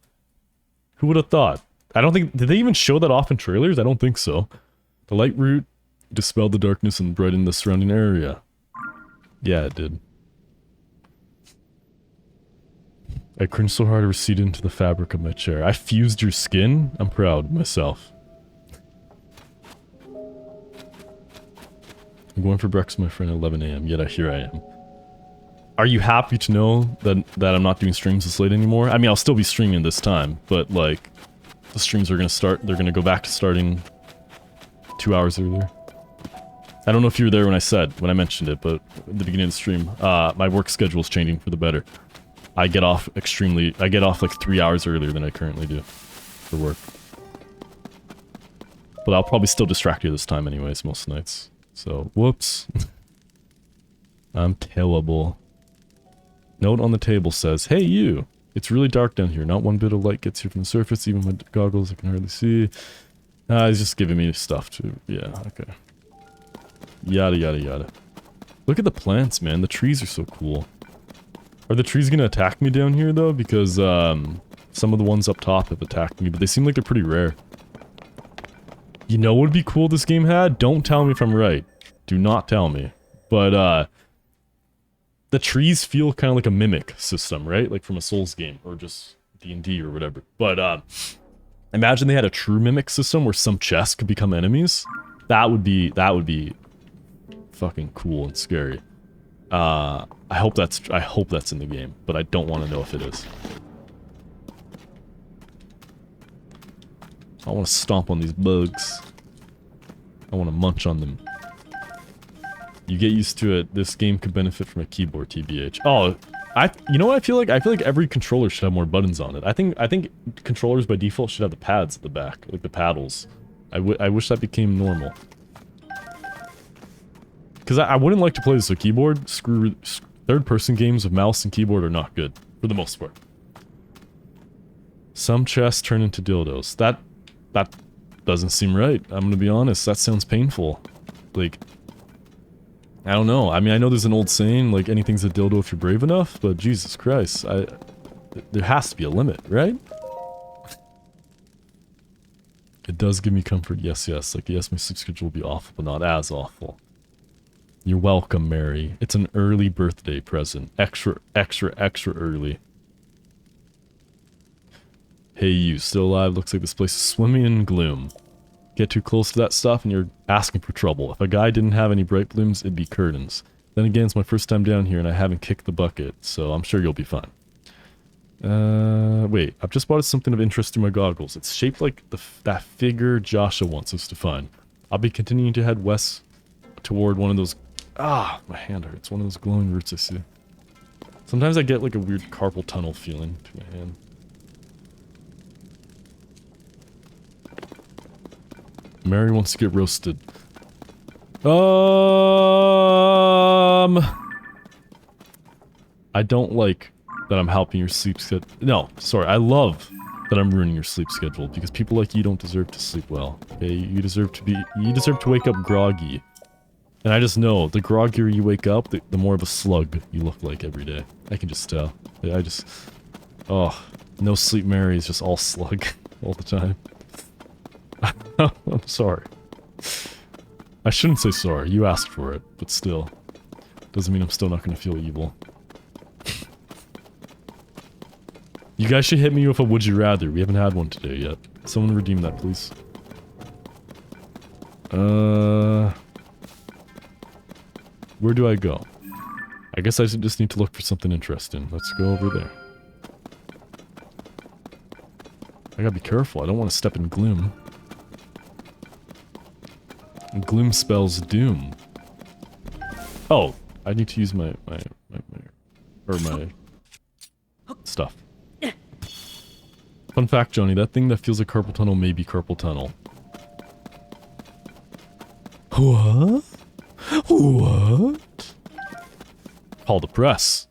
who would have thought? I don't think... Did they even show that off in trailers? I don't think so. The light route dispelled the darkness and brightened the surrounding area. Yeah, it did. I cringed so hard I receded into the fabric of my chair. I fused your skin? I'm proud of myself. I'm going for breakfast with my friend at 11 AM, yet here I am. Are you happy to know that I'm not doing streams this late anymore? I mean, I'll still be streaming this time, but like, the streams are gonna start, they're gonna go back to starting 2 hours earlier. I don't know if you were there when I mentioned it, but at the beginning of the stream, my work schedule is changing for the better. I get off like 3 hours earlier than I currently do for work. But I'll probably still distract you this time anyways, most nights. So, whoops. I'm terrible. Note on the table says, hey you! It's really dark down here. Not one bit of light gets here from the surface. Even with goggles I can hardly see. He's just giving me stuff to... Yeah, okay. Yada yada yada. Look at the plants, man. The trees are so cool. Are the trees gonna attack me down here, though? Because, some of the ones up top have attacked me, but they seem like they're pretty rare. You know what would be cool this game had? Don't tell me if I'm right. Do not tell me. But, the trees feel kind of like a mimic system, right? Like from a Souls game, or just D&D or whatever. But, imagine they had a true mimic system where some chests could become enemies. That would be fucking cool and scary. I hope that's in the game, but I don't want to know if it is. I want to stomp on these bugs. I want to munch on them. You get used to it. This game could benefit from a keyboard, TBH. Oh, you know what I feel like? I feel like every controller should have more buttons on it. I think controllers by default should have the pads at the back, like the paddles. I wish that became normal. Because I wouldn't like to play this with a keyboard. Third-person games with mouse and keyboard are not good, for the most part. Some chests turn into dildos. That doesn't seem right. I'm gonna be honest. That sounds painful. Like, I don't know. I mean, I know there's an old saying, like, anything's a dildo if you're brave enough, but Jesus Christ, there has to be a limit, right? It does give me comfort. Yes. Like, yes, my sleep schedule will be awful, but not as awful. You're welcome, Mary. It's an early birthday present. Extra early. Hey, you, still alive? Looks like this place is swimming in gloom. Get too close to that stuff and you're asking for trouble. If a guy didn't have any bright blooms, it'd be curtains. Then again, it's my first time down here and I haven't kicked the bucket, so I'm sure you'll be fine. Wait, I've just spotted something of interest through my goggles. It's shaped like that figure Joshua wants us to find. I'll be continuing to head west toward one of those... Ah, my hand hurts. One of those glowing roots I see. Sometimes I get like a weird carpal tunnel feeling to my hand. Mary wants to get roasted. I don't like that I'm helping your sleep schedule. No, sorry. I love that I'm ruining your sleep schedule, because people like you don't deserve to sleep well. Okay, you deserve to wake up groggy. And I just know, the groggier you wake up, the more of a slug you look like every day. I can just tell. Oh, no sleep Mary is just all slug all the time. I'm sorry. I shouldn't say sorry, you asked for it, but still. Doesn't mean I'm still not gonna feel evil. You guys should hit me with a would you rather. We haven't had one today yet. Someone redeem that, please. Where do I go? I guess I just need to look for something interesting. Let's go over there. I gotta be careful. I don't want to step in gloom. And gloom spells doom. Oh, I need to use my stuff. Fun fact, Johnny, that thing that feels like carpal tunnel may be carpal tunnel. What? What? Call the press.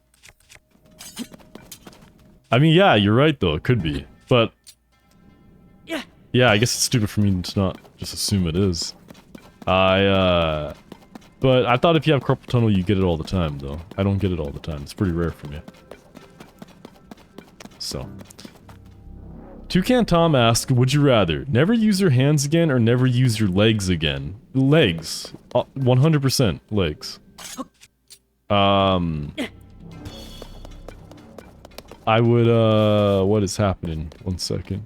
I mean, yeah, you're right though, it could be. But yeah, I guess it's stupid for me to not just assume it is. But I thought if you have carpal tunnel, you get it all the time, though. I don't get it all the time. It's pretty rare for me. So. Toucan Tom asked, would you rather never use your hands again or never use your legs again? Legs. 100% legs. I would, what is happening? 1 second.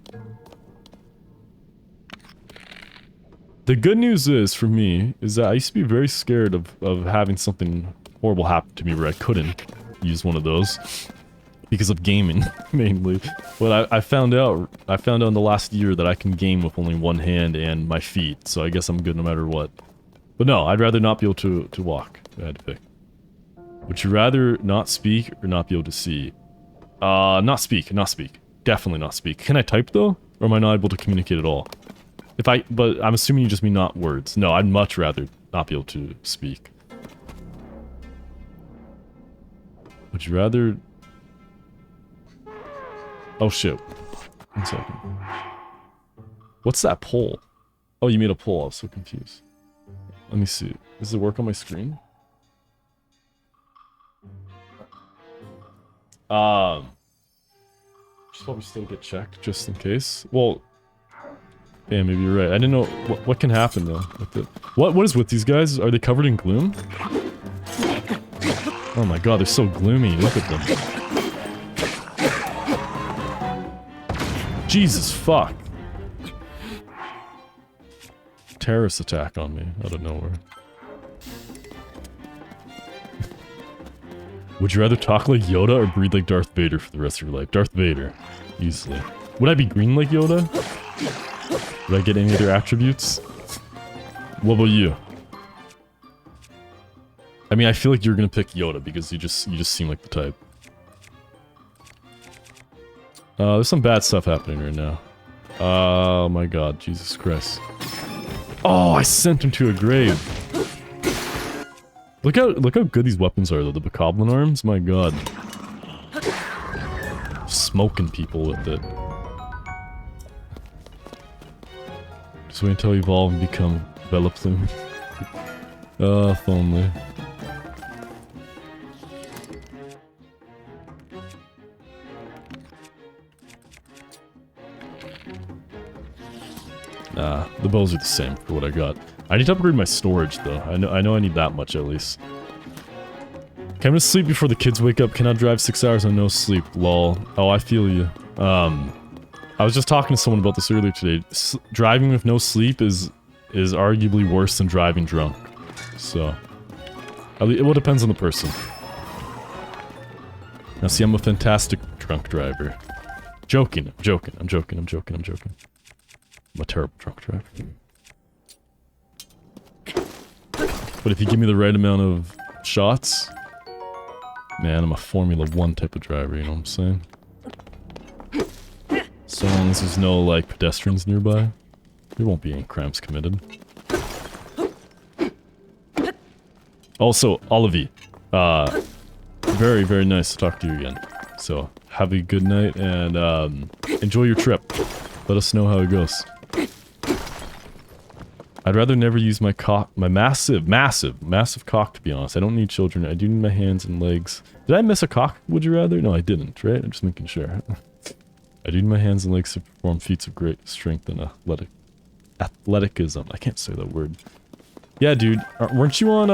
The good news is, for me, is that I used to be very scared of having something horrible happen to me where I couldn't use one of those. Because of gaming, mainly. But I found out in the last year that I can game with only one hand and my feet, so I guess I'm good no matter what. But no, I'd rather not be able to walk, if I had to pick. Would you rather not speak or not be able to see? Not speak. Definitely not speak. Can I type though? Or am I not able to communicate at all? But I'm assuming you just mean not words. No, I'd much rather not be able to speak. Would you rather... Oh shit. 1 second. What's that poll? Oh, you made a poll. I was so confused. Let me see. Does it work on my screen? Should probably still get checked just in case. Well, yeah, maybe you're right. I didn't know what can happen though with it. What is with these guys? Are they covered in gloom? Oh my god, they're so gloomy. Look at them. Jesus fuck. Terrorist attack on me out of nowhere. Would you rather talk like Yoda or breathe like Darth Vader for the rest of your life? Darth Vader, easily. Would I be green like Yoda? Would I get any other attributes? What about you? I mean, I feel like you're gonna pick Yoda because you just seem like the type. There's some bad stuff happening right now. Oh my god, Jesus Christ. Oh, I sent him to a grave. Look how good these weapons are though, the Bokoblin arms, my god. Smoking people with it. Just wait until you evolve and become Bella Plume. If only. Nah, the bows are the same for what I got. I need to upgrade my storage though. I know I need that much at least. Okay, I'm gonna sleep before the kids wake up. Cannot drive 6 hours on no sleep. Lol. Oh, I feel you. I was just talking to someone about this earlier today. Driving with no sleep is arguably worse than driving drunk. So, it all depends on the person. Now see, I'm a fantastic drunk driver. I'm joking. I'm a terrible drunk driver. But if you give me the right amount of shots, man, I'm a Formula 1 type of driver, you know what I'm saying? So long as there's no, like, pedestrians nearby, there won't be any crimes committed. Also, Olive, very, very nice to talk to you again. So, have a good night, and enjoy your trip. Let us know how it goes. I'd rather never use my massive cock, to be honest. I don't need children. I do need my hands and legs. Did I miss a cock, would you rather? No, I didn't, right? I'm just making sure. I do need my hands and legs to perform feats of great strength and athleticism. I can't say that word. Yeah, dude. Weren't you on,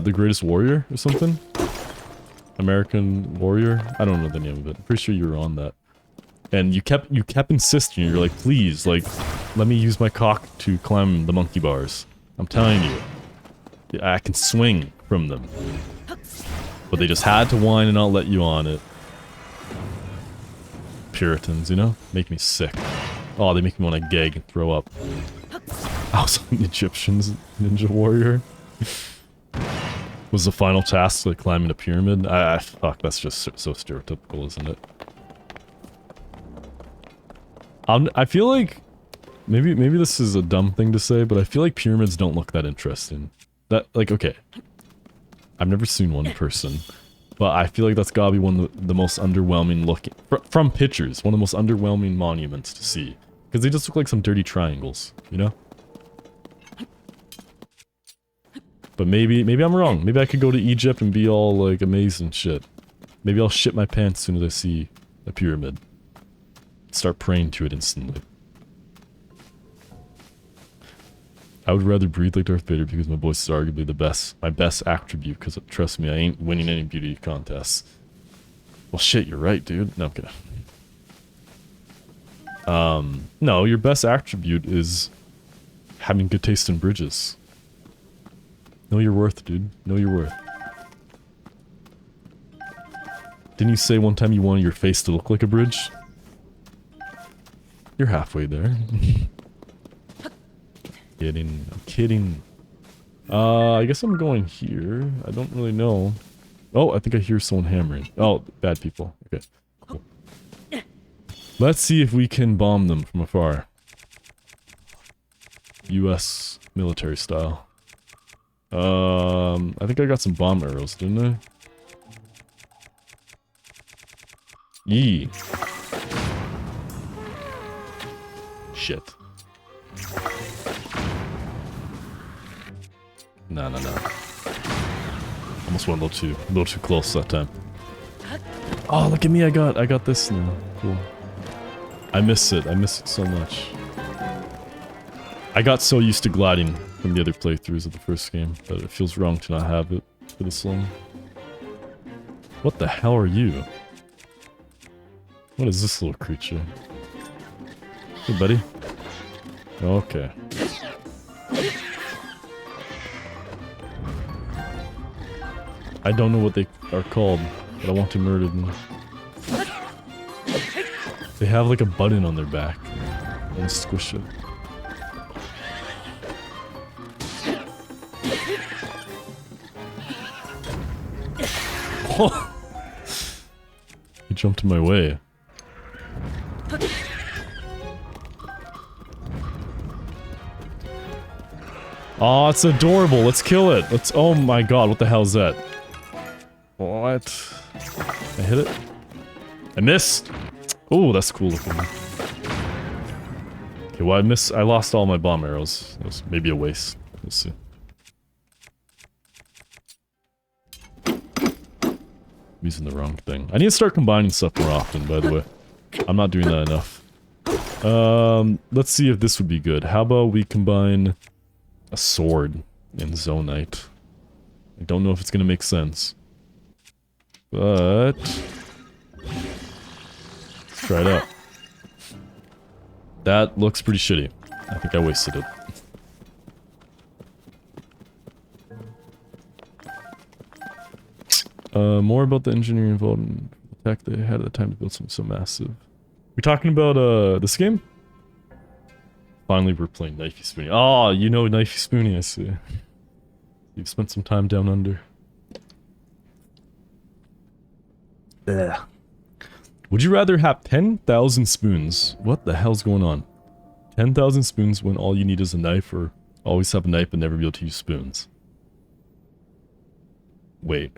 The Greatest Warrior or something? American Warrior? I don't know the name of it. I'm pretty sure you were on that. And you kept insisting. You're like, please, like, let me use my cock to climb the monkey bars. I'm telling you. I can swing from them. But they just had to whine and not let you on it. Puritans, you know? Make me sick. Oh, they make me want to gag and throw up. I was on Egyptian's Ninja Warrior. Was the final task like climbing a pyramid? Fuck, that's just so stereotypical, isn't it? I feel like maybe this is a dumb thing to say, but I feel like pyramids don't look that interesting. That, like, okay, I've never seen one in person, but I feel like that's gotta be one of the most underwhelming looking from pictures. One of the most underwhelming monuments to see, because they just look like some dirty triangles, you know. But maybe I'm wrong. Maybe I could go to Egypt and be all like amazed and shit. Maybe I'll shit my pants as soon as I see a pyramid. Start praying to it instantly. I would rather breathe like Darth Vader because my voice is arguably my best attribute, because trust me, I ain't winning any beauty contests. Well shit, you're right, dude. No, I'm kidding. No, your best attribute is having good taste in bridges. Know your worth, dude. Know your worth. Didn't you say one time you wanted your face to look like a bridge? You're halfway there. Kidding. I'm kidding. I guess I'm going here. I don't really know. Oh, I think I hear someone hammering. Oh, bad people. Okay, cool. Let's see if we can bomb them from afar. US military style. I think I got some bomb arrows, didn't I? Yee. Shit. No. Almost went a little too close that time. Oh, look at me! I got this now. Cool. I miss it so much. I got so used to gliding from the other playthroughs of the first game, but it feels wrong to not have it for this long. What the hell are you? What is this little creature? Hey, buddy. Okay. I don't know what they are called, but I want to murder them. They have like a button on their back. I want to squish it. Oh! He jumped in my way. Oh, it's adorable. Let's kill it. Let's. Oh my god, what the hell is that? What? I hit it? I missed! Oh, that's cool looking. Okay, well I lost all my bomb arrows. It was maybe a waste. We'll see. I'm using the wrong thing. I need to start combining stuff more often, by the way. I'm not doing that enough. Let's see if this would be good. How about we combine a sword and Zonite? I don't know if it's gonna make sense. But let's try it out. That looks pretty shitty. I think I wasted it. More about the engineering involved in the tech they had at the time to build something so massive. We talking about this game? Finally, we're playing Knifey Spoony. Oh, you know Knifey Spoony, I see. You've spent some time down under. Ugh. Would you rather have 10,000 spoons? What the hell's going on? 10,000 spoons when all you need is a knife, or always have a knife but never be able to use spoons? Wait.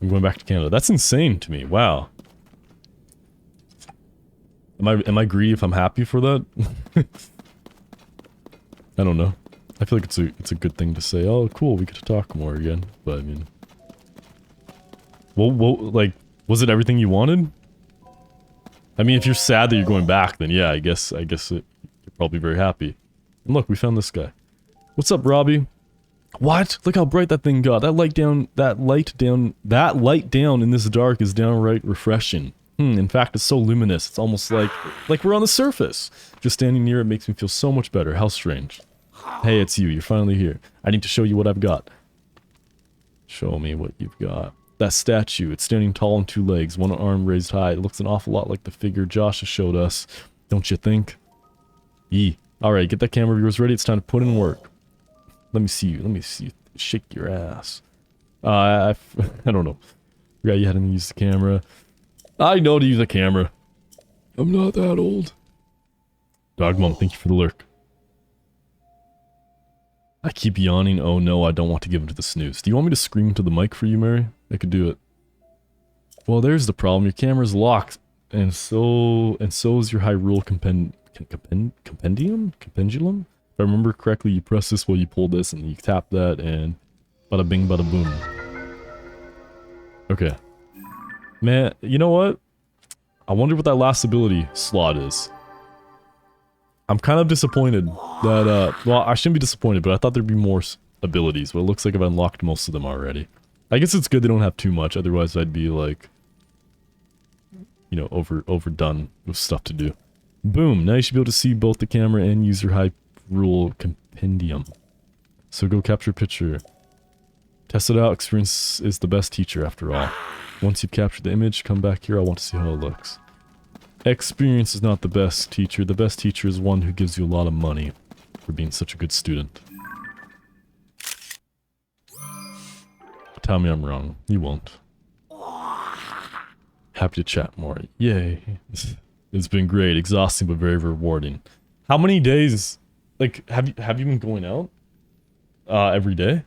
I'm going back to Canada. That's insane to me. Wow. Am I greedy if I'm happy for that? I don't know. I feel like it's a good thing to say. Oh, cool, we get to talk more again. But I mean, well, like, was it everything you wanted? I mean, if you're sad that you're going back, then yeah, I guess you're probably very happy. And look, we found this guy. What's up, Robbie? What? Look how bright that thing got. That light down in this dark is downright refreshing. In fact, it's so luminous. It's almost like we're on the surface. Just standing near it makes me feel so much better. How strange. Hey, it's you. You're finally here. I need to show you what I've got. Show me what you've got. That statue. It's standing tall on two legs, one arm raised high. It looks an awful lot like the figure Josh has showed us. Don't you think? Yee. Alright, get that camera of yours ready. It's time to put in work. Let me see you. Let me see you. Shake your ass. I don't know. Yeah, you had to use the camera. I know to use a camera. I'm not that old. Dog Mom, thank you for the lurk. I keep yawning. Oh no, I don't want to give into the snooze. Do you want me to scream into the mic for you, Mary? I could do it. Well, there's the problem. Your camera's locked, and so is your Hyrule compendium? If I remember correctly, you press this while you pull this, and you tap that, and bada bing, bada boom. Okay. Man, you know what? I wonder what that last ability slot is. I'm kind of disappointed that, well, I shouldn't be disappointed, but I thought there'd be more abilities, but it looks like I've unlocked most of them already. I guess it's good they don't have too much, otherwise I'd be like, you know, overdone with stuff to do. Boom, now you should be able to see both the camera and use your Hyrule compendium. So go capture a picture. Test it out, experience is the best teacher after all. Once you've captured the image, come back here, I want to see how it looks. Experience is not the best teacher. The best teacher is one who gives you a lot of money for being such a good student. Tell me I'm wrong. You won't. Happy to chat more. Yay. It's been great. Exhausting, but very rewarding. How many days, like, have you been going out? Every day?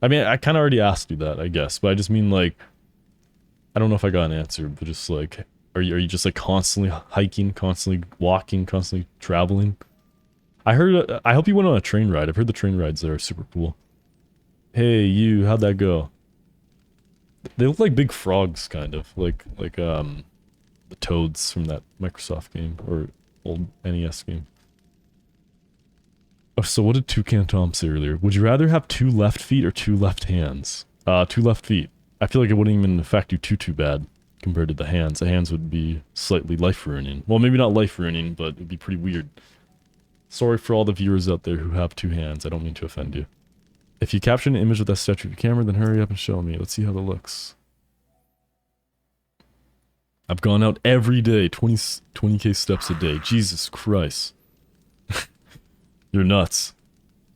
I mean, I kind of already asked you that, I guess. But I just mean, like, I don't know if I got an answer, but just like, are you just like constantly hiking, constantly walking, constantly traveling? I hope you went on a train ride. I've heard the train rides there are super cool. Hey, you, how'd that go? They look like big frogs, kind of. Like the toads from that Microsoft game, or old NES game. Oh, so what did Toucan Tom say earlier? Would you rather have 2 left feet or 2 left hands? 2 left feet. I feel like it wouldn't even affect you too bad compared to the hands. The hands would be slightly life-ruining. Well, maybe not life-ruining, but it'd be pretty weird. Sorry for all the viewers out there who have 2 hands. I don't mean to offend you. If you capture an image with that statue of your camera, then hurry up and show me. Let's see how that looks. I've gone out every day, 20k steps a day. Jesus Christ. You're nuts.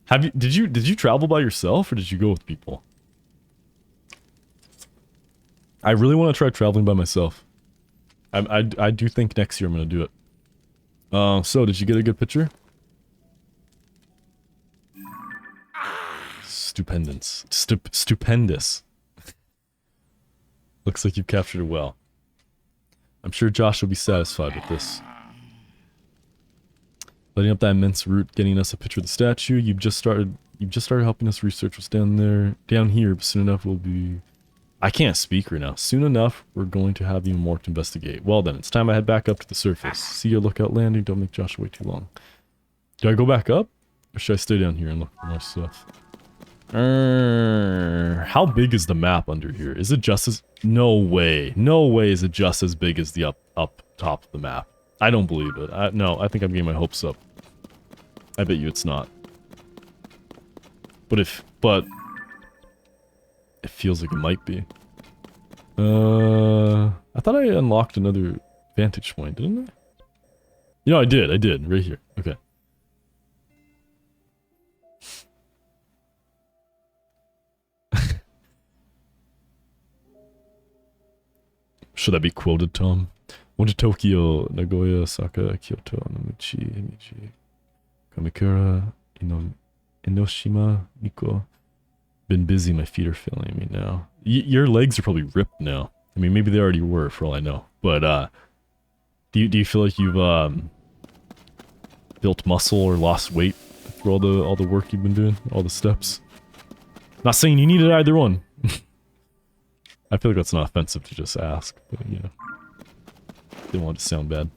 Did you travel by yourself or did you go with people? I really want to try traveling by myself. I do think next year I'm going to do it. So did you get a good picture? Stupendous. Stupendous. Looks like you've captured it well. I'm sure Josh will be satisfied with this. Letting up that immense route, getting us a picture of the statue. You've just started helping us research what's down here, but soon enough we'll be... I can't speak right now. Soon enough, we're going to have even more to investigate. Well then, it's time I head back up to the surface. See your lookout landing, don't make Josh wait too long. Do I go back up? Or should I stay down here and look for more stuff? How big is the map under here? Is it just as... No way. No way is it just as big as the up top of the map. I don't believe it. No, I think I'm getting my hopes up. I bet you it's not. But it feels like it might be. I thought I unlocked another vantage point, didn't I? You know, I did, right here. Okay. Should that be quoted, Tom? Went to Tokyo, Nagoya, Osaka, Kyoto, Namichi, Himeji, Kamikura, Enoshima, Nikko. Been busy, my feet are failing me now. Your legs are probably ripped now. I mean, maybe they already were, for all I know. But, do you feel like you've, built muscle or lost weight through all the work you've been doing? All the steps? Not saying you needed either one. I feel like that's not offensive to just ask, but, you know. Didn't want it to sound bad.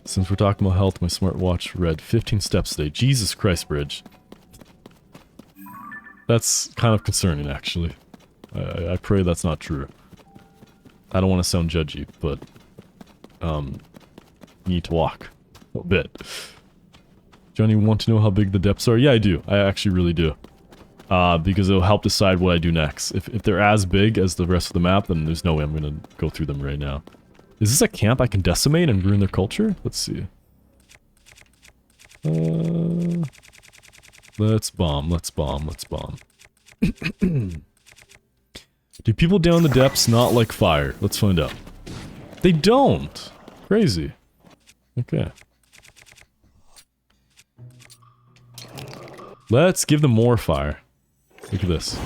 Since we're talking about health, my smartwatch read 15 steps today. Jesus Christ, Bridge. That's kind of concerning, actually. I pray that's not true. I don't want to sound judgy, but... you need to walk. A bit. Johnny, want to know how big the depths are? Yeah, I do. I actually really do. Because it'll help decide what I do next. If they're as big as the rest of the map, then there's no way I'm gonna go through them right now. Is this a camp I can decimate and ruin their culture? Let's see. Let's bomb, let's bomb, let's bomb. Do people down the depths not like fire? Let's find out. They don't! Crazy. Okay. Let's give them more fire. Look at this.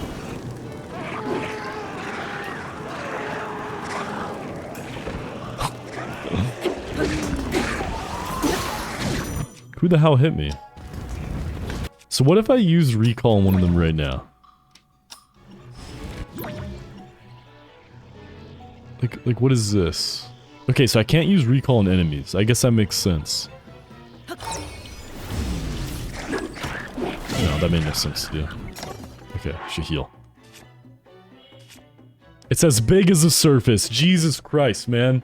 Who the hell hit me? So what if I use recall on one of them right now? Like what is this? Okay, so I can't use recall on enemies. I guess that makes sense. No, that made no sense to do. Okay, should heal. It's as big as the surface. Jesus Christ, man.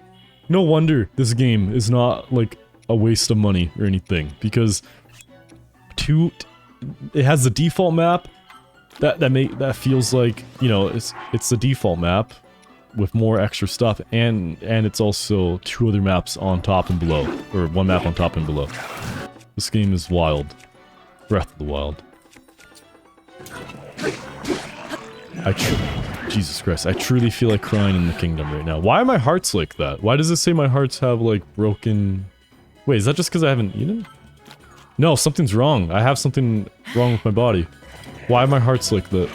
No wonder this game is not, like, a waste of money or anything. Because... it has the default map. That feels like, you know, it's the default map. With more extra stuff. And it's also 2 other maps on top and below. Or 1 map on top and below. This game is wild. Breath of the Wild. Jesus Christ, I truly feel like crying in the kingdom right now. Why are my hearts like that? Why does it say my hearts have, like, broken... Wait, is that just because I haven't eaten? No, something's wrong. I have something wrong with my body. Why are my hearts like that?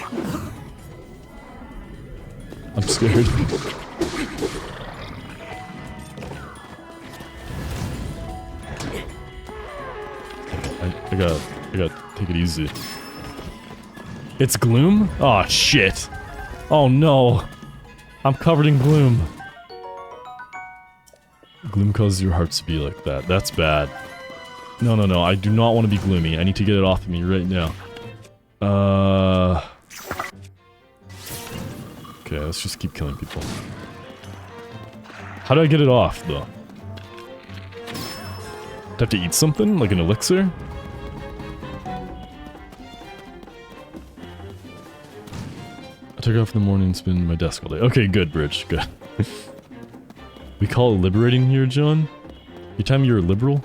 I'm scared. I gotta take it easy. It's gloom? Aw, shit. Oh no. I'm covered in gloom. Gloom causes your hearts to be like that. That's bad. No, no, no. I do not want to be gloomy. I need to get it off of me right now. Okay, let's just keep killing people. How do I get it off, though? Do I have to eat something? Like an elixir? I took off in the morning and spent my desk all day. Okay, good, Bridge. Good. We call it liberating here, John? You tell me you're a liberal?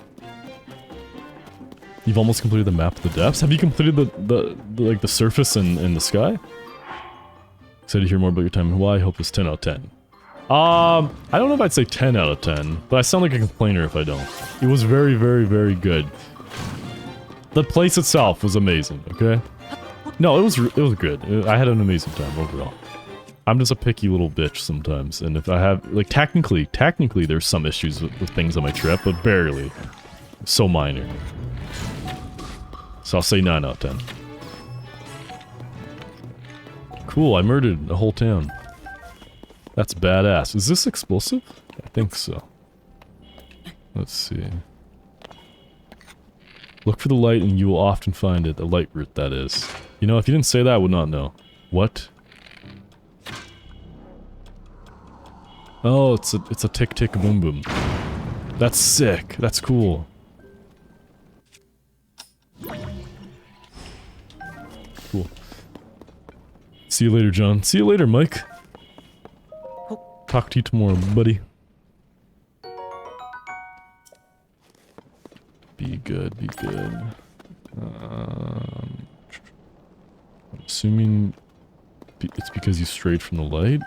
You've almost completed the map of the depths? Have you completed the surface and the sky? Excited to hear more about your time in Hawaii. Hope it's 10 out of 10. I don't know if I'd say 10 out of 10, but I sound like a complainer if I don't. It was very, very, very good. The place itself was amazing, okay? No, it was good. I had an amazing time overall. I'm just a picky little bitch sometimes, and if I have, like, technically there's some issues with things on my trip, but barely. So minor. So I'll say 9 out of 10. Cool, I murdered a whole town. That's badass. Is this explosive? I think so. Let's see. Look for the light and you will often find it. The light route, that is. You know, if you didn't say that, I would not know. What? Oh, it's a tick tick boom boom. That's sick. That's cool. Cool. See you later, John. See you later, Mike. Talk to you tomorrow, buddy. Be good, be good. I'm assuming it's because you strayed from the light?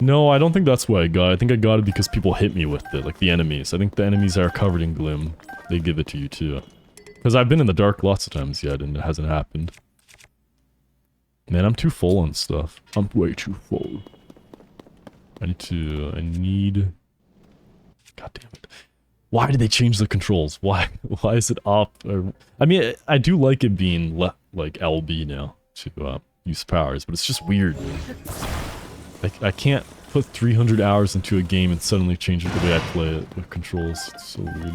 No, I don't think that's why I got it. I think I got it because people hit me with it, like the enemies. I think the enemies are covered in gloom. They give it to you too. Because I've been in the dark lots of times yet and it hasn't happened. Man, I'm too full on stuff. I'm way too full. I need... God damn it. Why did they change the controls? Why is it up? I mean, I do like it being like LB now to use powers, but it's just weird. I can't put 300 hours into a game and suddenly change it the way I play it with controls. It's so weird.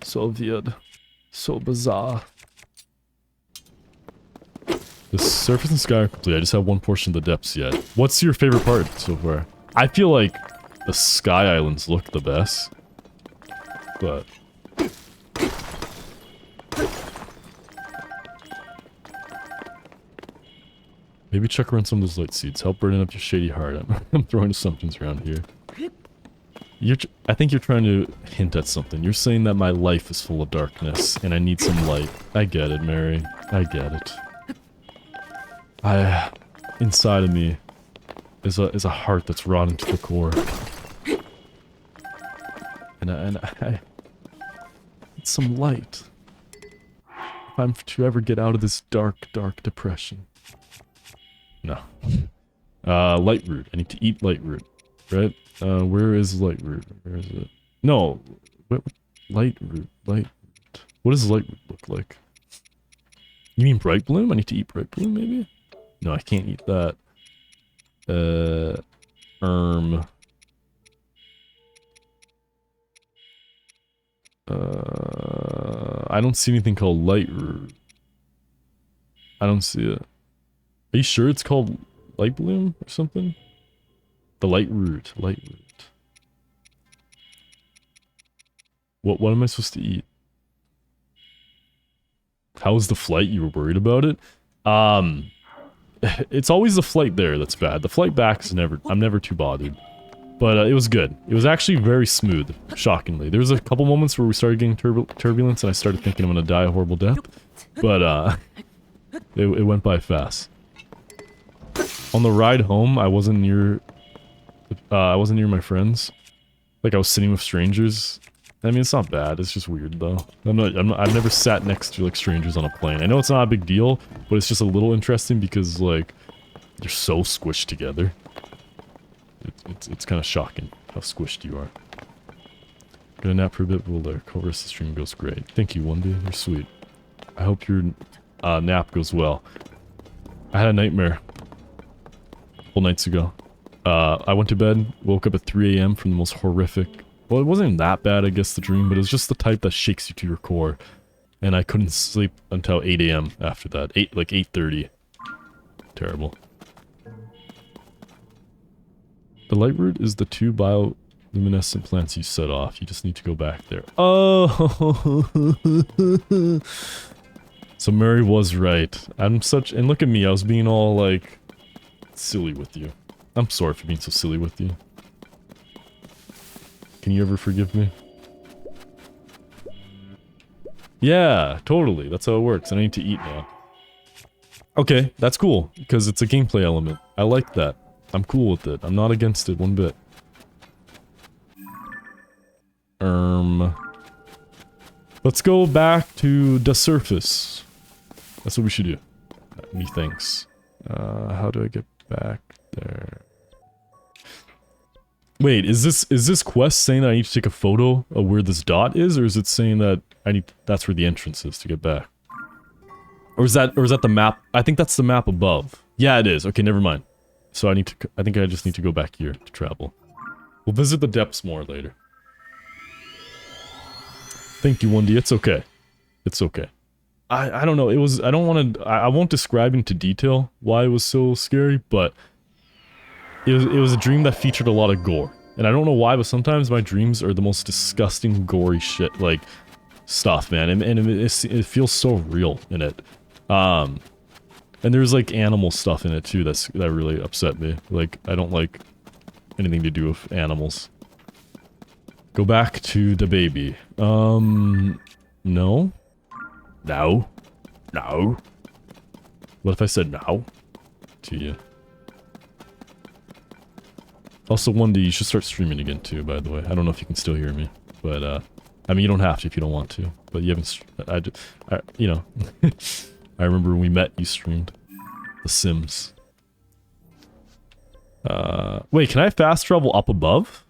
So weird. So bizarre. The surface and sky are complete. I just have one portion of the depths yet. What's your favorite part so far? I feel like the sky islands look the best. But... maybe check around some of those light seeds. Help burning up your shady heart. I'm throwing assumptions around here. I think you're trying to hint at something. You're saying that my life is full of darkness, and I need some light. I get it, Mary. I get it. Inside of me is a heart that's rotten to the core. And I need some light. If I'm to ever get out of this dark, dark depression. No. Light root. I need to eat light root. Right? Where is light root? Where is it? No. What, light root. Light root. What does light root look like? You mean bright bloom? I need to eat bright bloom, maybe? No, I can't eat that. I don't see anything called light root. I don't see it. Are you sure it's called light bloom or something? The light root. Light root. What am I supposed to eat? How was the flight? You were worried about it? It's always the flight there that's bad. The flight back is I'm never too bothered. But it was good. It was actually very smooth, shockingly. There was a couple moments where we started getting turbulence and I started thinking I'm gonna die a horrible death. But it went by fast. On the ride home, I wasn't near my friends. Like I was sitting with strangers. I mean, it's not bad. It's just weird though. I've never sat next to like strangers on a plane. I know it's not a big deal, but it's just a little interesting because like you're so squished together. It's kind of shocking how squished you are. Gonna nap for a bit, we'll cover the stream goes great. Thank you, Wendy. You're sweet. I hope your nap goes well. I had a nightmare a couple nights ago. I went to bed, woke up at 3 AM from the most horrific... well, it wasn't even that bad, I guess, the dream, but it was just the type that shakes you to your core. And I couldn't sleep until 8 AM after that. 8:30. Terrible. The light root is the 2 bioluminescent plants you set off. You just need to go back there. Oh! So Murray was right. And look at me, I was being all, like, silly with you. I'm sorry for being so silly with you. Can you ever forgive me? Yeah, totally. That's how it works. I need to eat now. Okay, that's cool, because it's a gameplay element. I like that. I'm cool with it. I'm not against it one bit. Let's go back to the surface. That's what we should do. Methinks. How do I get back there? Wait, is this quest saying that I need to take a photo of where this dot is, or is it saying that that's where the entrance is to get back? Or is that the map? I think that's the map above. Yeah, it is. Okay, never mind. So I think I just need to go back here to travel. We'll visit the depths more later. Thank you, Wendy. It's okay. It's okay. I don't know. I won't describe into detail why it was so scary, but it was a dream that featured a lot of gore. And I don't know why, but sometimes my dreams are the most disgusting, gory shit, like, stuff, man. And it feels so real in it. And there's, like, animal stuff in it, too, that really upset me. Like, I don't like anything to do with animals. Go back to the baby. No? No? No? What if I said no to you? Also, Wendy, you should start streaming again, too, by the way. I don't know if you can still hear me, but, I mean, you don't have to if you don't want to, but you haven't, you know. I remember when we met, you streamed. The Sims. Wait, can I fast travel up above?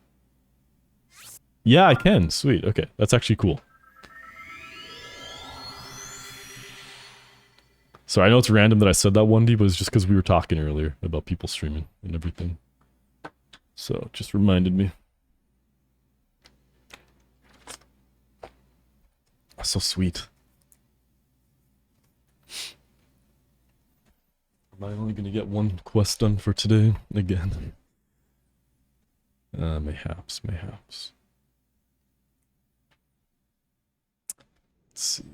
Yeah, I can. Sweet. Okay, that's actually cool. So I know it's random that I said that 1D, but it's just because we were talking earlier about people streaming and everything. So it just reminded me. So sweet. Am I only gonna get one quest done for today? Again. Mayhaps. Let's see.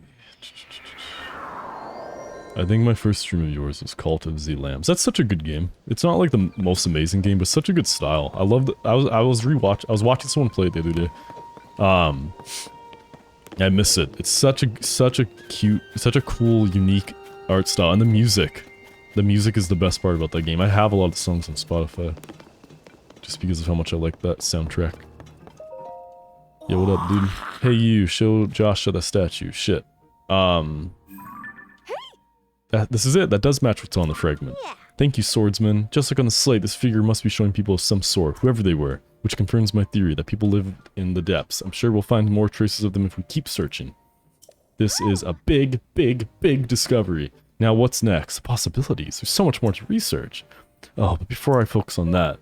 I think my first stream of yours was Cult of the Lambs. That's such a good game. It's not like the most amazing game, but such a good style. I loved it. I was watching someone play it the other day. I miss it. It's such a cute, such a cool, unique art style, and the music. The music is the best part about that game. I have a lot of songs on Spotify, just because of how much I like that soundtrack. Yo, what up, dude? Hey, you. Show Josh the statue. Shit. This is it. That does match what's on the fragment. Yeah. Thank you, swordsman. Just like on the slate, this figure must be showing people of some sort, whoever they were, which confirms my theory that people live in the depths. I'm sure we'll find more traces of them if we keep searching. This is a big discovery. Now what's next? Possibilities. There's so much more to research. Oh, but before I focus on that,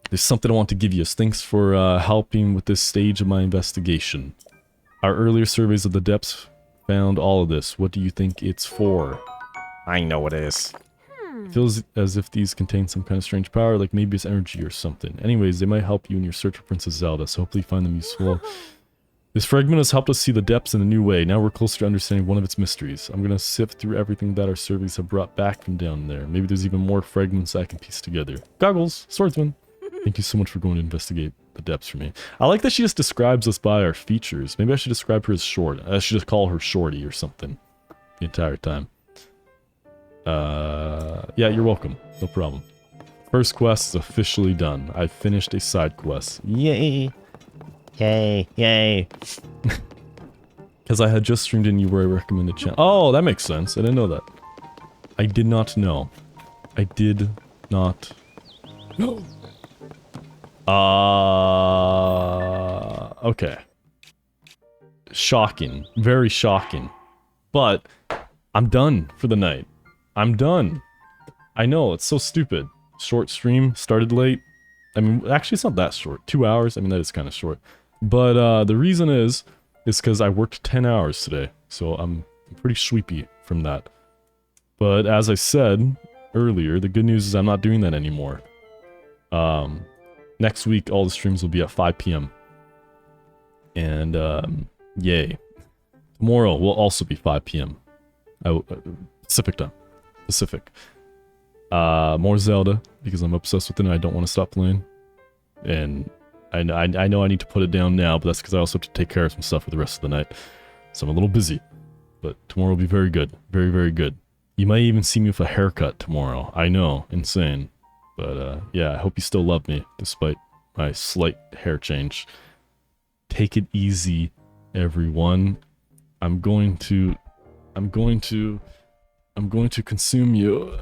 there's something I want to give you as thanks for helping with this stage of my investigation. Our earlier surveys of the depths found all of this. What do you think it's for? I know what it is. It feels as if these contain some kind of strange power, like maybe it's energy or something. Anyways, they might help you in your search for Princess Zelda, so hopefully you find them useful. This fragment has helped us see the depths in a new way. Now we're closer to understanding one of its mysteries. I'm gonna sift through everything that our surveys have brought back from down there. Maybe there's even more fragments I can piece together. Goggles, swordsman. Thank you so much for going to investigate the depths for me. I like that she just describes us by our features. Maybe I should describe her as short. I should just call her Shorty or something the entire time. Yeah, you're welcome. No problem. First quest is officially done. I finished a side quest. Yay. Yay. Because I had just streamed in you where I recommended channel. Oh, that makes sense. I didn't know that. I did not know. I did not know. Okay. Shocking. Very shocking. But I'm done for the night. I'm done. I know, it's so stupid. Short stream, started late. I mean, actually it's not that short. 2 hours, I mean that is kind of short. But the reason is because I worked 10 hours today. So I'm pretty sleepy from that. But as I said earlier, the good news is I'm not doing that anymore. Next week all the streams will be at 5 p.m. And yay. Tomorrow will also be 5 p.m. Pacific time. Pacific. More Zelda, because I'm obsessed with it and I don't want to stop playing. And I know I need to put it down now, but that's because I also have to take care of some stuff for the rest of the night. So I'm a little busy. But tomorrow will be very good. Very, very good. You might even see me with a haircut tomorrow. I know, insane. But yeah, I hope you still love me, despite my slight hair change. Take it easy, everyone. I'm going to consume you